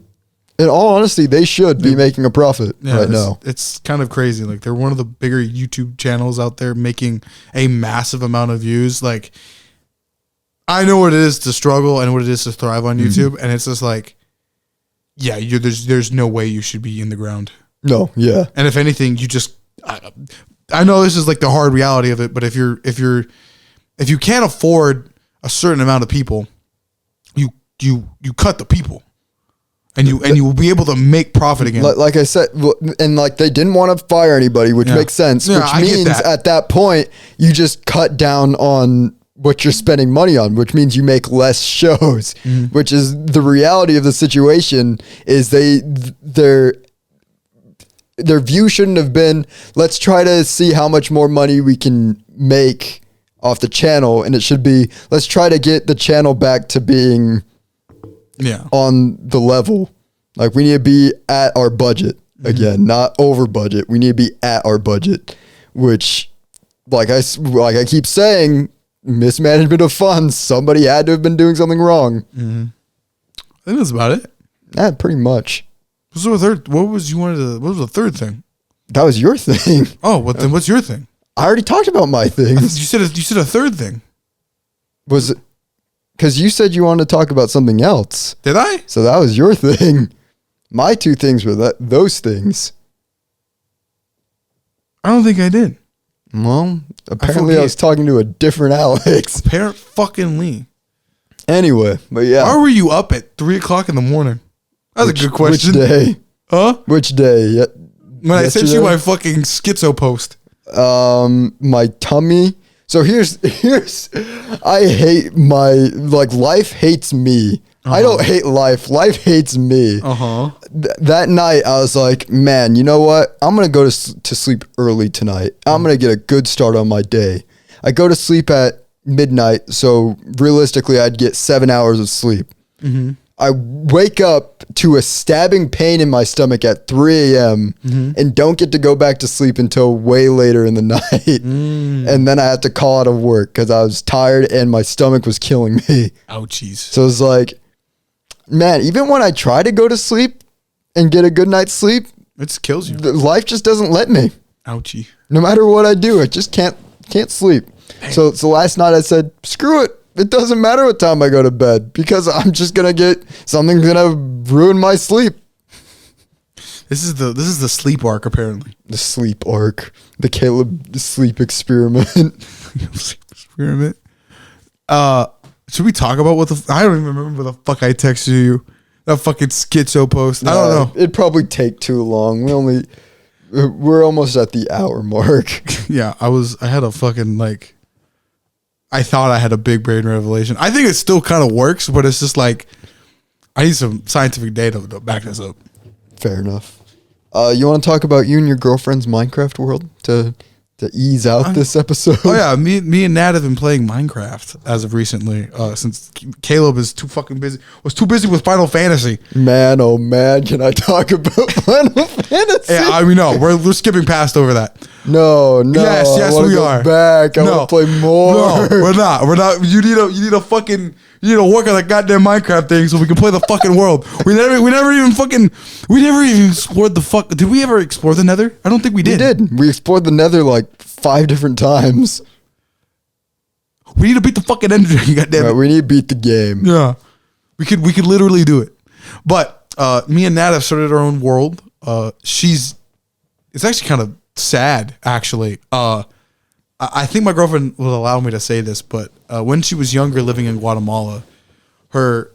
In all honesty, they should be making a profit right now. It's kind of crazy. Like, they're one of the bigger YouTube channels out there making a massive amount of views. Like, I know what it is to struggle and what it is to thrive on YouTube. And it's just like, yeah, there's no way you should be in the ground. No, yeah. And if anything, you just, I know this is like the hard reality of it, but if you can't afford a certain amount of people, you cut the people. And you will be able to make profit again. Like I said, and like they didn't want to fire anybody, which makes sense. Yeah, which means at that point, you just cut down on what you're spending money on, which means you make less shows, which is the reality of the situation. Is their view shouldn't have been, let's try to see how much more money we can make off the channel. And it should be, let's try to get the channel back to being on the level. Like, we need to be at our budget again, not over budget. We need to be at our budget, which like I keep saying, mismanagement of funds. Somebody had to have been doing something wrong. Mm-hmm. I think that's about it. Yeah, pretty much. So what was the third thing? That was your thing. Oh, then what's your thing? I already talked about my things. You said a third thing. Was it? Because you said you wanted to talk about something else. Did I? So that was your thing. My two things were those things. I don't think I did. Well, apparently I was talking to a different Alex. Fucking Anyway, but yeah. Why were you up at 3:00 in the morning? That's a good question. Which day? Huh? Which day? When I sent you my fucking schizo post. My tummy. So here's I hate life hates me. Uh-huh. I don't hate life. Life hates me. Uh-huh. That night I was like, man, you know what? I'm going to go to sleep early tonight. I'm going to get a good start on my day. I go to sleep at midnight. So realistically I'd get 7 hours of sleep. Mm-hmm. I wake up to a stabbing pain in my stomach at 3 a.m. And don't get to go back to sleep until way later in the night. And then I had to call out of work because I was tired and my stomach was killing me. Ouchies. So it's like, man, even when I try to go to sleep and get a good night's sleep, it kills you. Life just doesn't let me. Ouchie. No matter what I do, I just can't sleep. Dang. So last night I said, screw it. It doesn't matter what time I go to bed because I'm just going to get something's going to ruin my sleep. This is the sleep arc, apparently. The sleep arc. The Caleb sleep experiment. Sleep experiment. Should we talk about I don't even remember what the fuck I texted you. That fucking schizo post. I don't know. It'd probably take too long. We're almost at the hour mark. Yeah, I had a fucking I thought I had a big brain revelation. I think it still kind of works, but it's just I need some scientific data to back this up. Fair enough. You want to talk about you and your girlfriend's Minecraft world to ease out this episode? Oh yeah, me and Nat have been playing Minecraft as of recently. Since Caleb is too fucking busy, was too busy with Final Fantasy. Man, oh man, can I talk about Final Fantasy? Yeah, I mean, no, we're skipping past over that. No. Yes, we are. Back. I want to play more. No, we're not. You need to work on that goddamn Minecraft thing so we can play the fucking world. We never even explored the fuck. Did we ever explore the Nether? I don't think we did. We did. We explored the Nether 5 different times. We need to beat the fucking Ender Dragon. Goddamn it. We need to beat the game. Yeah, we could literally do it. But me and Nat have started our own world. It's actually kind of sad, actually. I think my girlfriend will allow me to say this, but when she was younger, living in Guatemala, her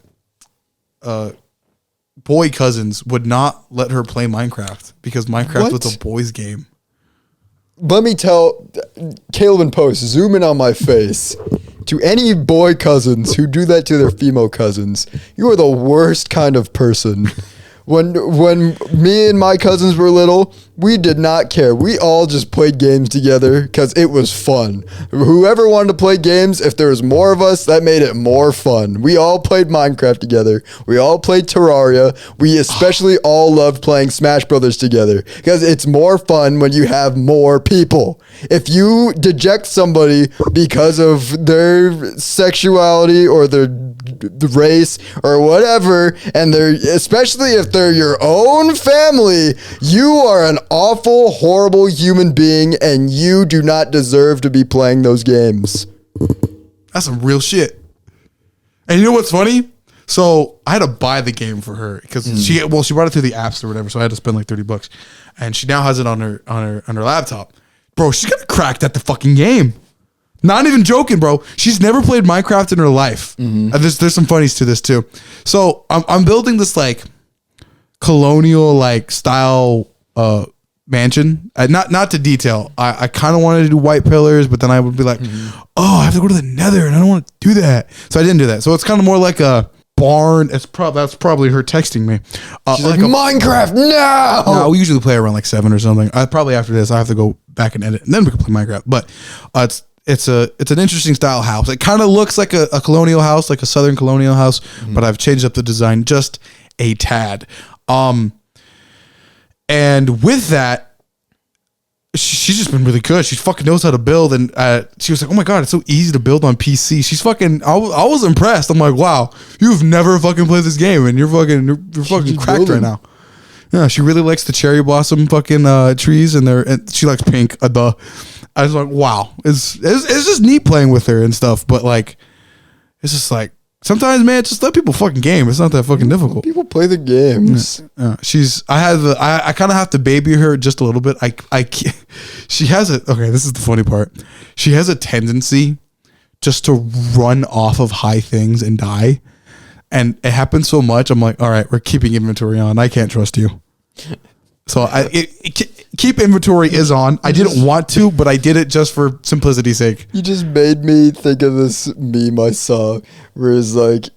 boy cousins would not let her play Minecraft because Minecraft was a boys' game. Let me tell Caleb and Post, zoom in on my face. To any boy cousins who do that to their female cousins, you are the worst kind of person. When me and my cousins were little, we did not care. We all just played games together because it was fun. Whoever wanted to play games, if there was more of us, that made it more fun. We all played Minecraft together. We all played Terraria. We especially all loved playing Smash Brothers together because it's more fun when you have more people. If you deject somebody because of their sexuality or their race or whatever, and especially if they're your own family, you are an awful, horrible human being, and you do not deserve to be playing those games. That's some real shit. And you know what's funny? So I had to buy the game for her because she brought it through the apps or whatever, so I had to spend $30, and she now has it on her laptop. Bro, she's got cracked at the fucking game. Not even joking, bro. She's never played Minecraft in her life. And there's some funnies to this too. So I'm building this colonial style mansion. Not to detail. I kind of wanted to do white pillars, but then I would be like, oh, I have to go to the Nether, and I don't want to do that. So I didn't do that. So it's kind of more like a barn. That's probably her texting me. She's like Minecraft now. No, we usually play around 7 or something. Probably after this, I have to go back and edit, and then we can play Minecraft. But it's an interesting style house. It kind of looks like a colonial house, like a southern colonial house, but I've changed up the design just a tad. And with that, she's just been really good. She fucking knows how to build, and she was like, "Oh my god, it's so easy to build on PC." She's fucking. I was impressed. I'm like, "Wow, you've never fucking played this game, and you're fucking cracked right now." Yeah, she really likes the cherry blossom fucking trees, and she likes pink. I was like, "Wow, it's just neat playing with her and stuff." But like, it's just like. Sometimes, man, just let people fucking game. It's not that fucking difficult. People play the games. I kind of have to baby her just a little bit. She has okay, this is the funny part. She has a tendency just to run off of high things and die. And it happens so much. I'm like, all right, we're keeping inventory on. I can't trust you. So keep inventory is on. I didn't want to, but I did it just for simplicity's sake. You just made me think of this meme I saw where it's like,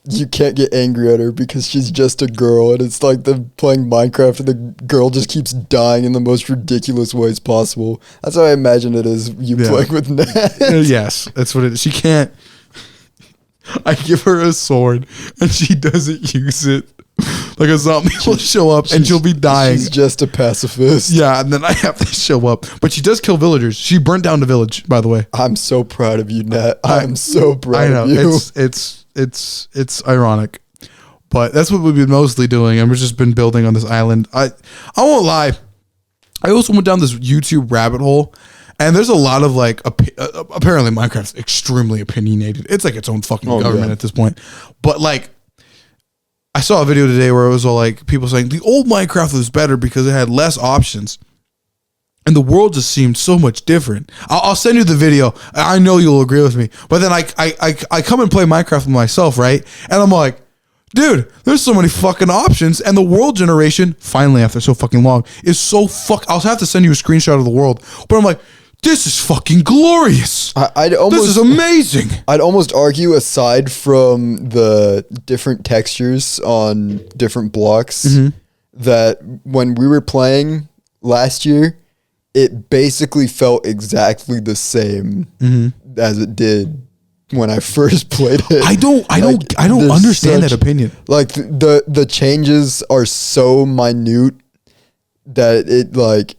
you can't get angry at her because she's just a girl, and it's like them playing Minecraft and the girl just keeps dying in the most ridiculous ways possible. That's how I imagine it is you playing with Nat. Yes, that's what it is. She can't. I give her a sword and she doesn't use it. Like a zombie will show up and she'll be dying. She's just a pacifist. Yeah, and then I have to show up. But she does kill villagers. She burnt down the village, by the way. I'm so proud of you, Nat. I'm so proud of you. It's ironic. But that's what we've been mostly doing. And we've just been building on this island. I won't lie. I also went down this YouTube rabbit hole. And there's a lot of like, apparently Minecraft's extremely opinionated. It's like its own fucking government at this point. But like, I saw a video today where it was all like people saying the old Minecraft was better because it had less options. And the world just seemed so much different. I'll send you the video. I know you'll agree with me. But then I come and play Minecraft with myself, right? And I'm like, dude, there's so many fucking options. And the world generation, finally after so fucking long, is so I'll have to send you a screenshot of the world. But I'm like, this is fucking glorious. This is amazing. I'd almost argue, aside from the different textures on different blocks, that when we were playing last year, it basically felt exactly the same as it did when I first played it. I don't understand that opinion. Like the changes are so minute that it like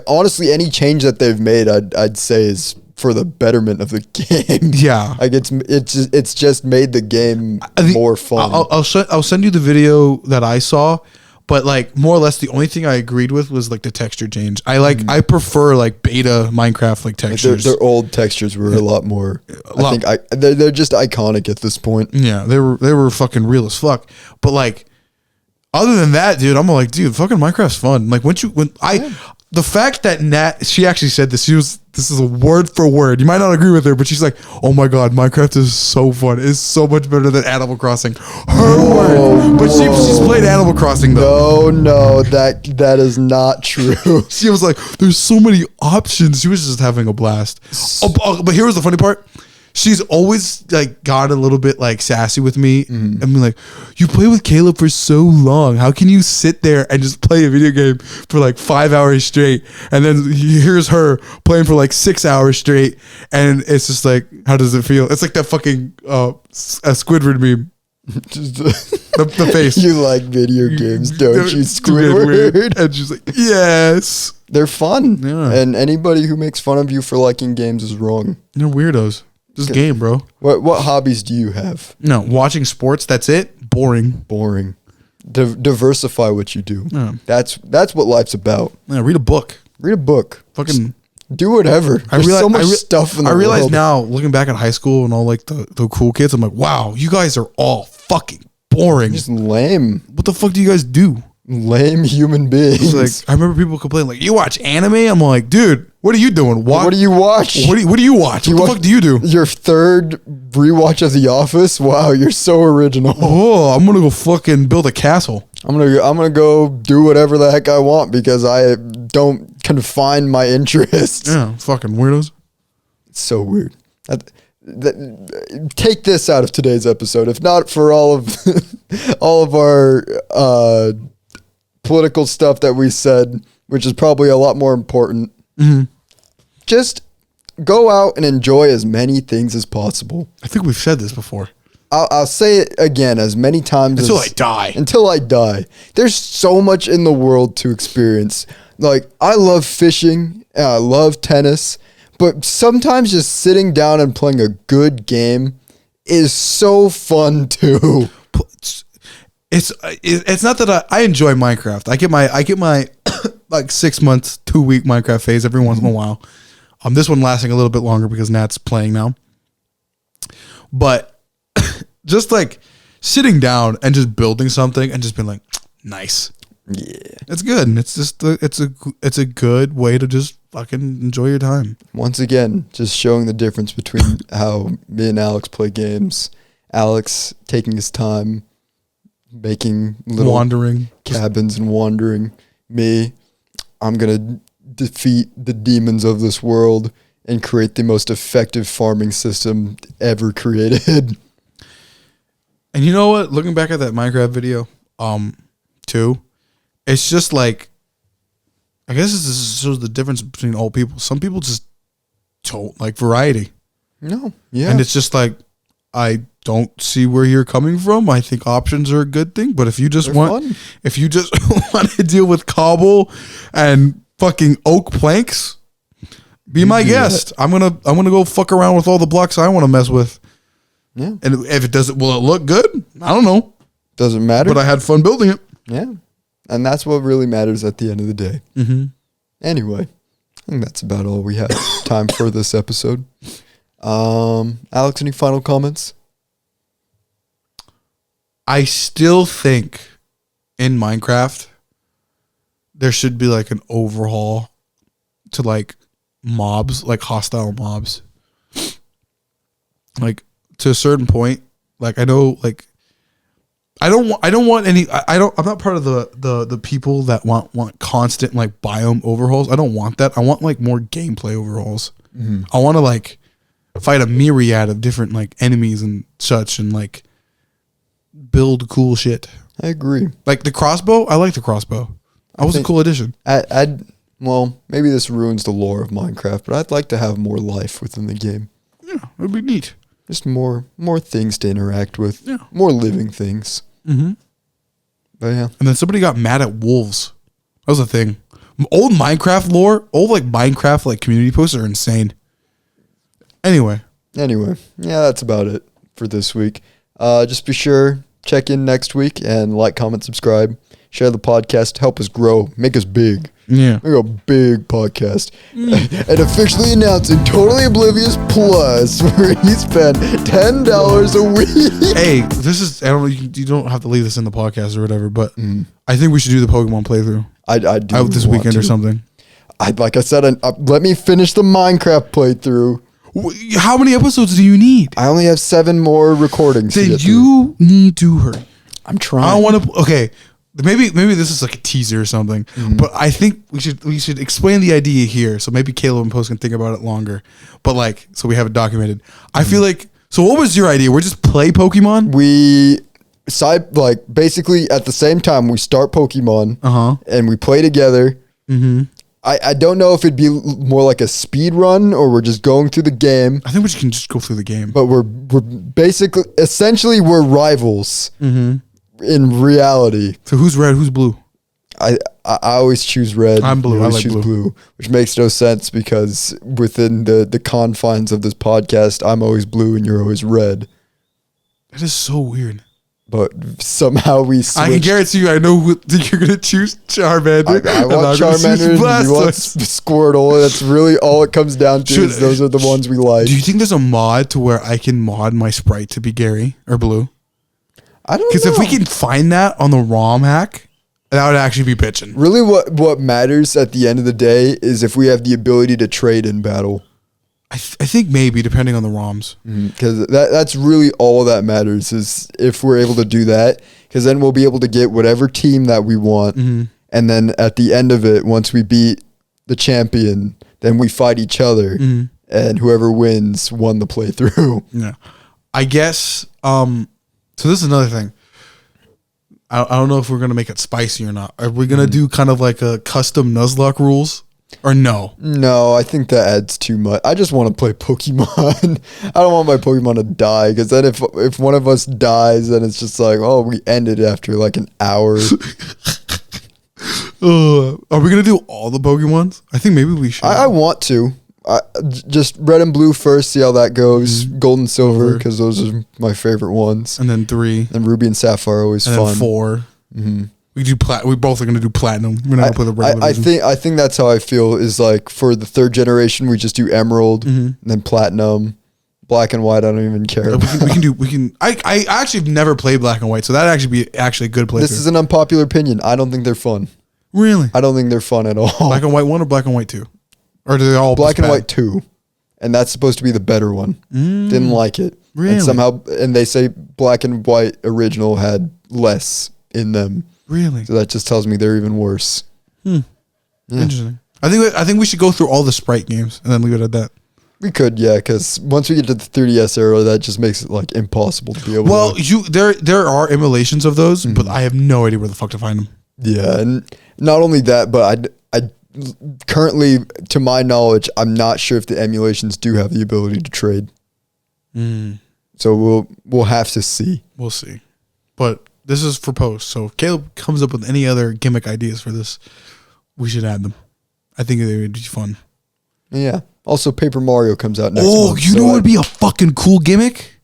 honestly, any change that they've made, I'd say is for the betterment of the game. Yeah, like it's just made the game more fun. I'll send you the video that I saw, but like more or less the only thing I agreed with was like the texture change. I prefer like beta Minecraft like textures. Their old textures were a lot more. They're just iconic at this point. Yeah, they were fucking real as fuck. But like, other than that, dude, I'm like, dude, fucking Minecraft's fun. Like the fact that Nat, she actually said this. This is a word for word. You might not agree with her, but she's like, "Oh my god, Minecraft is so fun. It's so much better than Animal Crossing." Her word, but she's played Animal Crossing though. No, that is not true. She was like, "There's so many options." She was just having a blast. But here was the funny part. She's always like got a little bit like sassy with me and be like, you play with Caleb for so long. How can you sit there and just play a video game for like 5 hours straight? And then here's her playing for like 6 hours straight. And it's just like, how does it feel? It's like that fucking Squidward meme. Just the face. You like video games, don't you, Squidward? And she's like, yes. They're fun. Yeah. And anybody who makes fun of you for liking games is wrong. They're weirdos. This game, bro. What hobbies do you have? No, watching sports. That's it. Boring. Diversify what you do. Yeah. That's what life's about. Yeah, read a book. Fucking do whatever. There's so much stuff in the world. I realize now, looking back at high school and all like the cool kids, I'm like, wow, you guys are all fucking boring. Just lame. What the fuck do you guys do? Lame human beings. Like, I remember people complaining, like, you watch anime? I'm like, dude, what are you doing? What do you watch? What do you watch? What the fuck do you do? Your third rewatch of The Office? Wow, you're so original. Oh, I'm gonna go fucking build a castle. I'm gonna go do whatever the heck I want because I don't confine my interests. Yeah, fucking weirdos. It's so weird. Take this out of today's episode. If not for all of our political stuff that we said, which is probably a lot more important. Just go out and enjoy as many things as possible. I think we've said this before. I'll say it again as many times until I die. Until I die. There's so much in the world to experience. Like, I love fishing, and I love tennis, but sometimes just sitting down and playing a good game is so fun too. It's not that I enjoy Minecraft. I get my like 6 months, 2 week Minecraft phase every once in a while. This one lasting a little bit longer because Nat's playing now. But just like sitting down and just building something and just being like, nice. Yeah, it's good. It's just it's a good way to just fucking enjoy your time. Once again, just showing the difference between how me and Alex play games. Alex taking his time, making little wandering cabins and wandering. Me, I'm gonna defeat the demons of this world and create the most effective farming system ever created. And you know what? Looking back at that Minecraft video, too, it's just like, I guess this shows the difference between all people. Some people just don't like variety. No, yeah. And it's just like, I don't see where you're coming from. I think options are a good thing, but if you just want to deal with cobble and fucking oak planks, be my guest. I'm gonna go fuck around with all the blocks I want to mess with. Yeah. And if it doesn't, will it look good? I don't know. Doesn't matter. But I had fun building it. Yeah. And that's what really matters at the end of the day. Mm-hmm. Anyway, I think that's about all we have time for this episode. Alex, any final comments? I still think in Minecraft there should be like an overhaul to like mobs, like hostile mobs. Like to a certain point, like I know, like I'm not part of the people that want constant like biome overhauls. I don't want that. I want like more gameplay overhauls. Mm-hmm. I want to like fight a myriad of different like enemies and such, and like build cool shit. I agree. Like the crossbow, I like the crossbow. That was a cool addition. Well, maybe this ruins the lore of Minecraft, but I'd like to have more life within the game. Yeah, it'd be neat. Just more things to interact with. Yeah. More living things. Mm-hmm. But yeah. And then somebody got mad at wolves. That was a thing. Old Minecraft lore, old like Minecraft like community posts are insane. Anyway, yeah, that's about it for this week. Just be sure, check in next week and like, comment, subscribe, share the podcast, help us grow, make us big. Yeah. Make a big podcast. And officially announcing Totally Oblivious Plus, where you spend $10 a week. Hey, this is, I don't know, you don't have to leave this in the podcast or whatever, but I think we should do the Pokemon playthrough. I do out this weekend or something. Like I said, let me finish the Minecraft playthrough. How many episodes do you need? I only have 7 more recordings. Then you need to hurry. I'm trying. I want to. Okay, maybe this is like a teaser or something. But I think we should explain the idea here, so maybe Caleb and Post can think about it longer. But like, so we have it documented. I feel like. So what was your idea? We just play Pokemon. Basically at the same time we start Pokemon. And we play together. Mm-hmm. I don't know if it'd be more like a speed run or we're just going through the game. I think we can just go through the game. But we're essentially we're rivals in reality. So who's red? Who's blue? I always choose red. I'm blue. I like choose blue, which makes no sense because within the confines of this podcast, I'm always blue and you're always red. That is so weird. But somehow we switched. I can guarantee you, I know you're going to choose Charmander. I want Charmander. You want Squirtle. That's really all it comes down to. Those are the ones we like. Do you think there's a mod to where I can mod my sprite to be Gary or blue? I don't know. Because if we can find that on the ROM hack, that would actually be bitching. Really, what matters at the end of the day is if we have the ability to trade in battle. I think maybe, depending on the ROMs. Because that's really all that matters is if we're able to do that. Because then we'll be able to get whatever team that we want. Mm-hmm. And then at the end of it, once we beat the champion, then we fight each other. Mm-hmm. And whoever wins won the playthrough. Yeah. I guess, so this is another thing. I don't know if we're going to make it spicy or not. Are we going to do kind of like a custom Nuzlocke rules? Or no? No, I think that adds too much. I just want to play Pokemon. I don't want my Pokemon to die, because then if one of us dies, then it's just like, oh, we ended after like an hour. Are we gonna do all the Pokemons? I think maybe we should. I want to. Just red and blue first, see how that goes. Gold and silver, because those are my favorite ones. And then 3. And ruby and sapphire are always and fun. Then 4. Mm-hmm. We do we both are gonna do platinum. We're not gonna play the regular version. I think that's how I feel. Is like for the 3rd generation, we just do emerald, and then platinum, black and white. I don't even care. We can. I actually have never played black and white, so that'd actually be a good playthrough. This is an unpopular opinion. I don't think they're fun. Really? I don't think they're fun at all. Black and white 1 or black and white 2? Or do they all black and white 2, and that's supposed to be the better one. Didn't like it. Really? And somehow, and they say black and white original had less in them. Really? So that just tells me they're even worse. Yeah. Interesting. I think we should go through all the Sprite games and then leave it at that. We could, yeah, because once we get to the 3DS era, that just makes it like impossible to be able. Well, there are emulations of those, but I have no idea where the fuck to find them. Yeah, and not only that, but I currently, to my knowledge, I'm not sure if the emulations do have the ability to trade. So we'll have to see. We'll see. But this is for post. So if Caleb comes up with any other gimmick ideas for this, we should add them. I think they would be fun. Yeah. Also, Paper Mario comes out next month. Oh, you know what would be a fucking cool gimmick?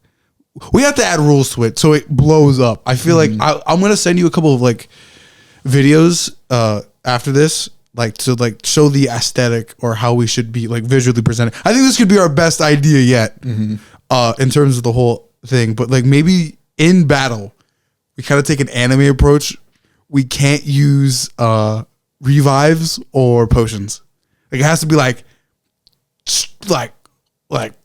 We have to add rules to it so it blows up. I feel like I'm going to send you a couple of like videos after this, like to like show the aesthetic or how we should be like visually presented. I think this could be our best idea yet in terms of the whole thing. But like maybe in battle, we kind of take an anime approach. We can't use revives or potions. Like it has to be like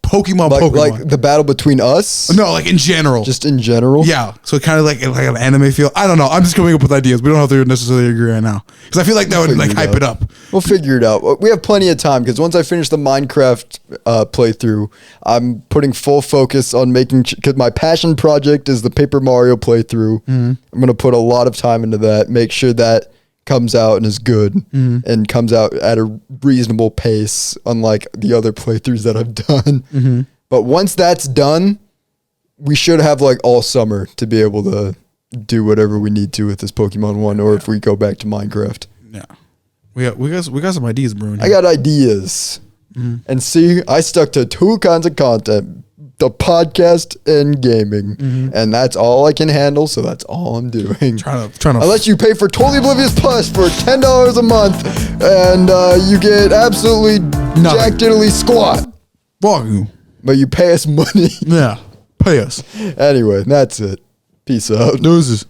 Pokemon. Like the battle between us? No, like in general. Just in general? Yeah. So kind of like an anime feel. I don't know. I'm just coming up with ideas. We don't have to necessarily agree right now. Because I feel like that would like hype it up. We'll figure it out. We have plenty of time because once I finish the Minecraft playthrough, I'm putting full focus on making, because my passion project is the Paper Mario playthrough. I'm going to put a lot of time into that, make sure that comes out and is good and comes out at a reasonable pace, unlike the other playthroughs that I've done. But once that's done, we should have like all summer to be able to do whatever we need to with this Pokemon one, or if we go back to Minecraft. Yeah, we got some ideas brewing. I got ideas, and see, I stuck to 2 kinds of content: the podcast and gaming, and that's all I can handle. So that's all I'm doing. Trying to Unless you pay for Totally Oblivious Plus for $10 a month, and you get absolutely jack diddly squat. Fuck you. But you pay us money. Yeah, pay us. Anyway, that's it. Peace out. Deuces.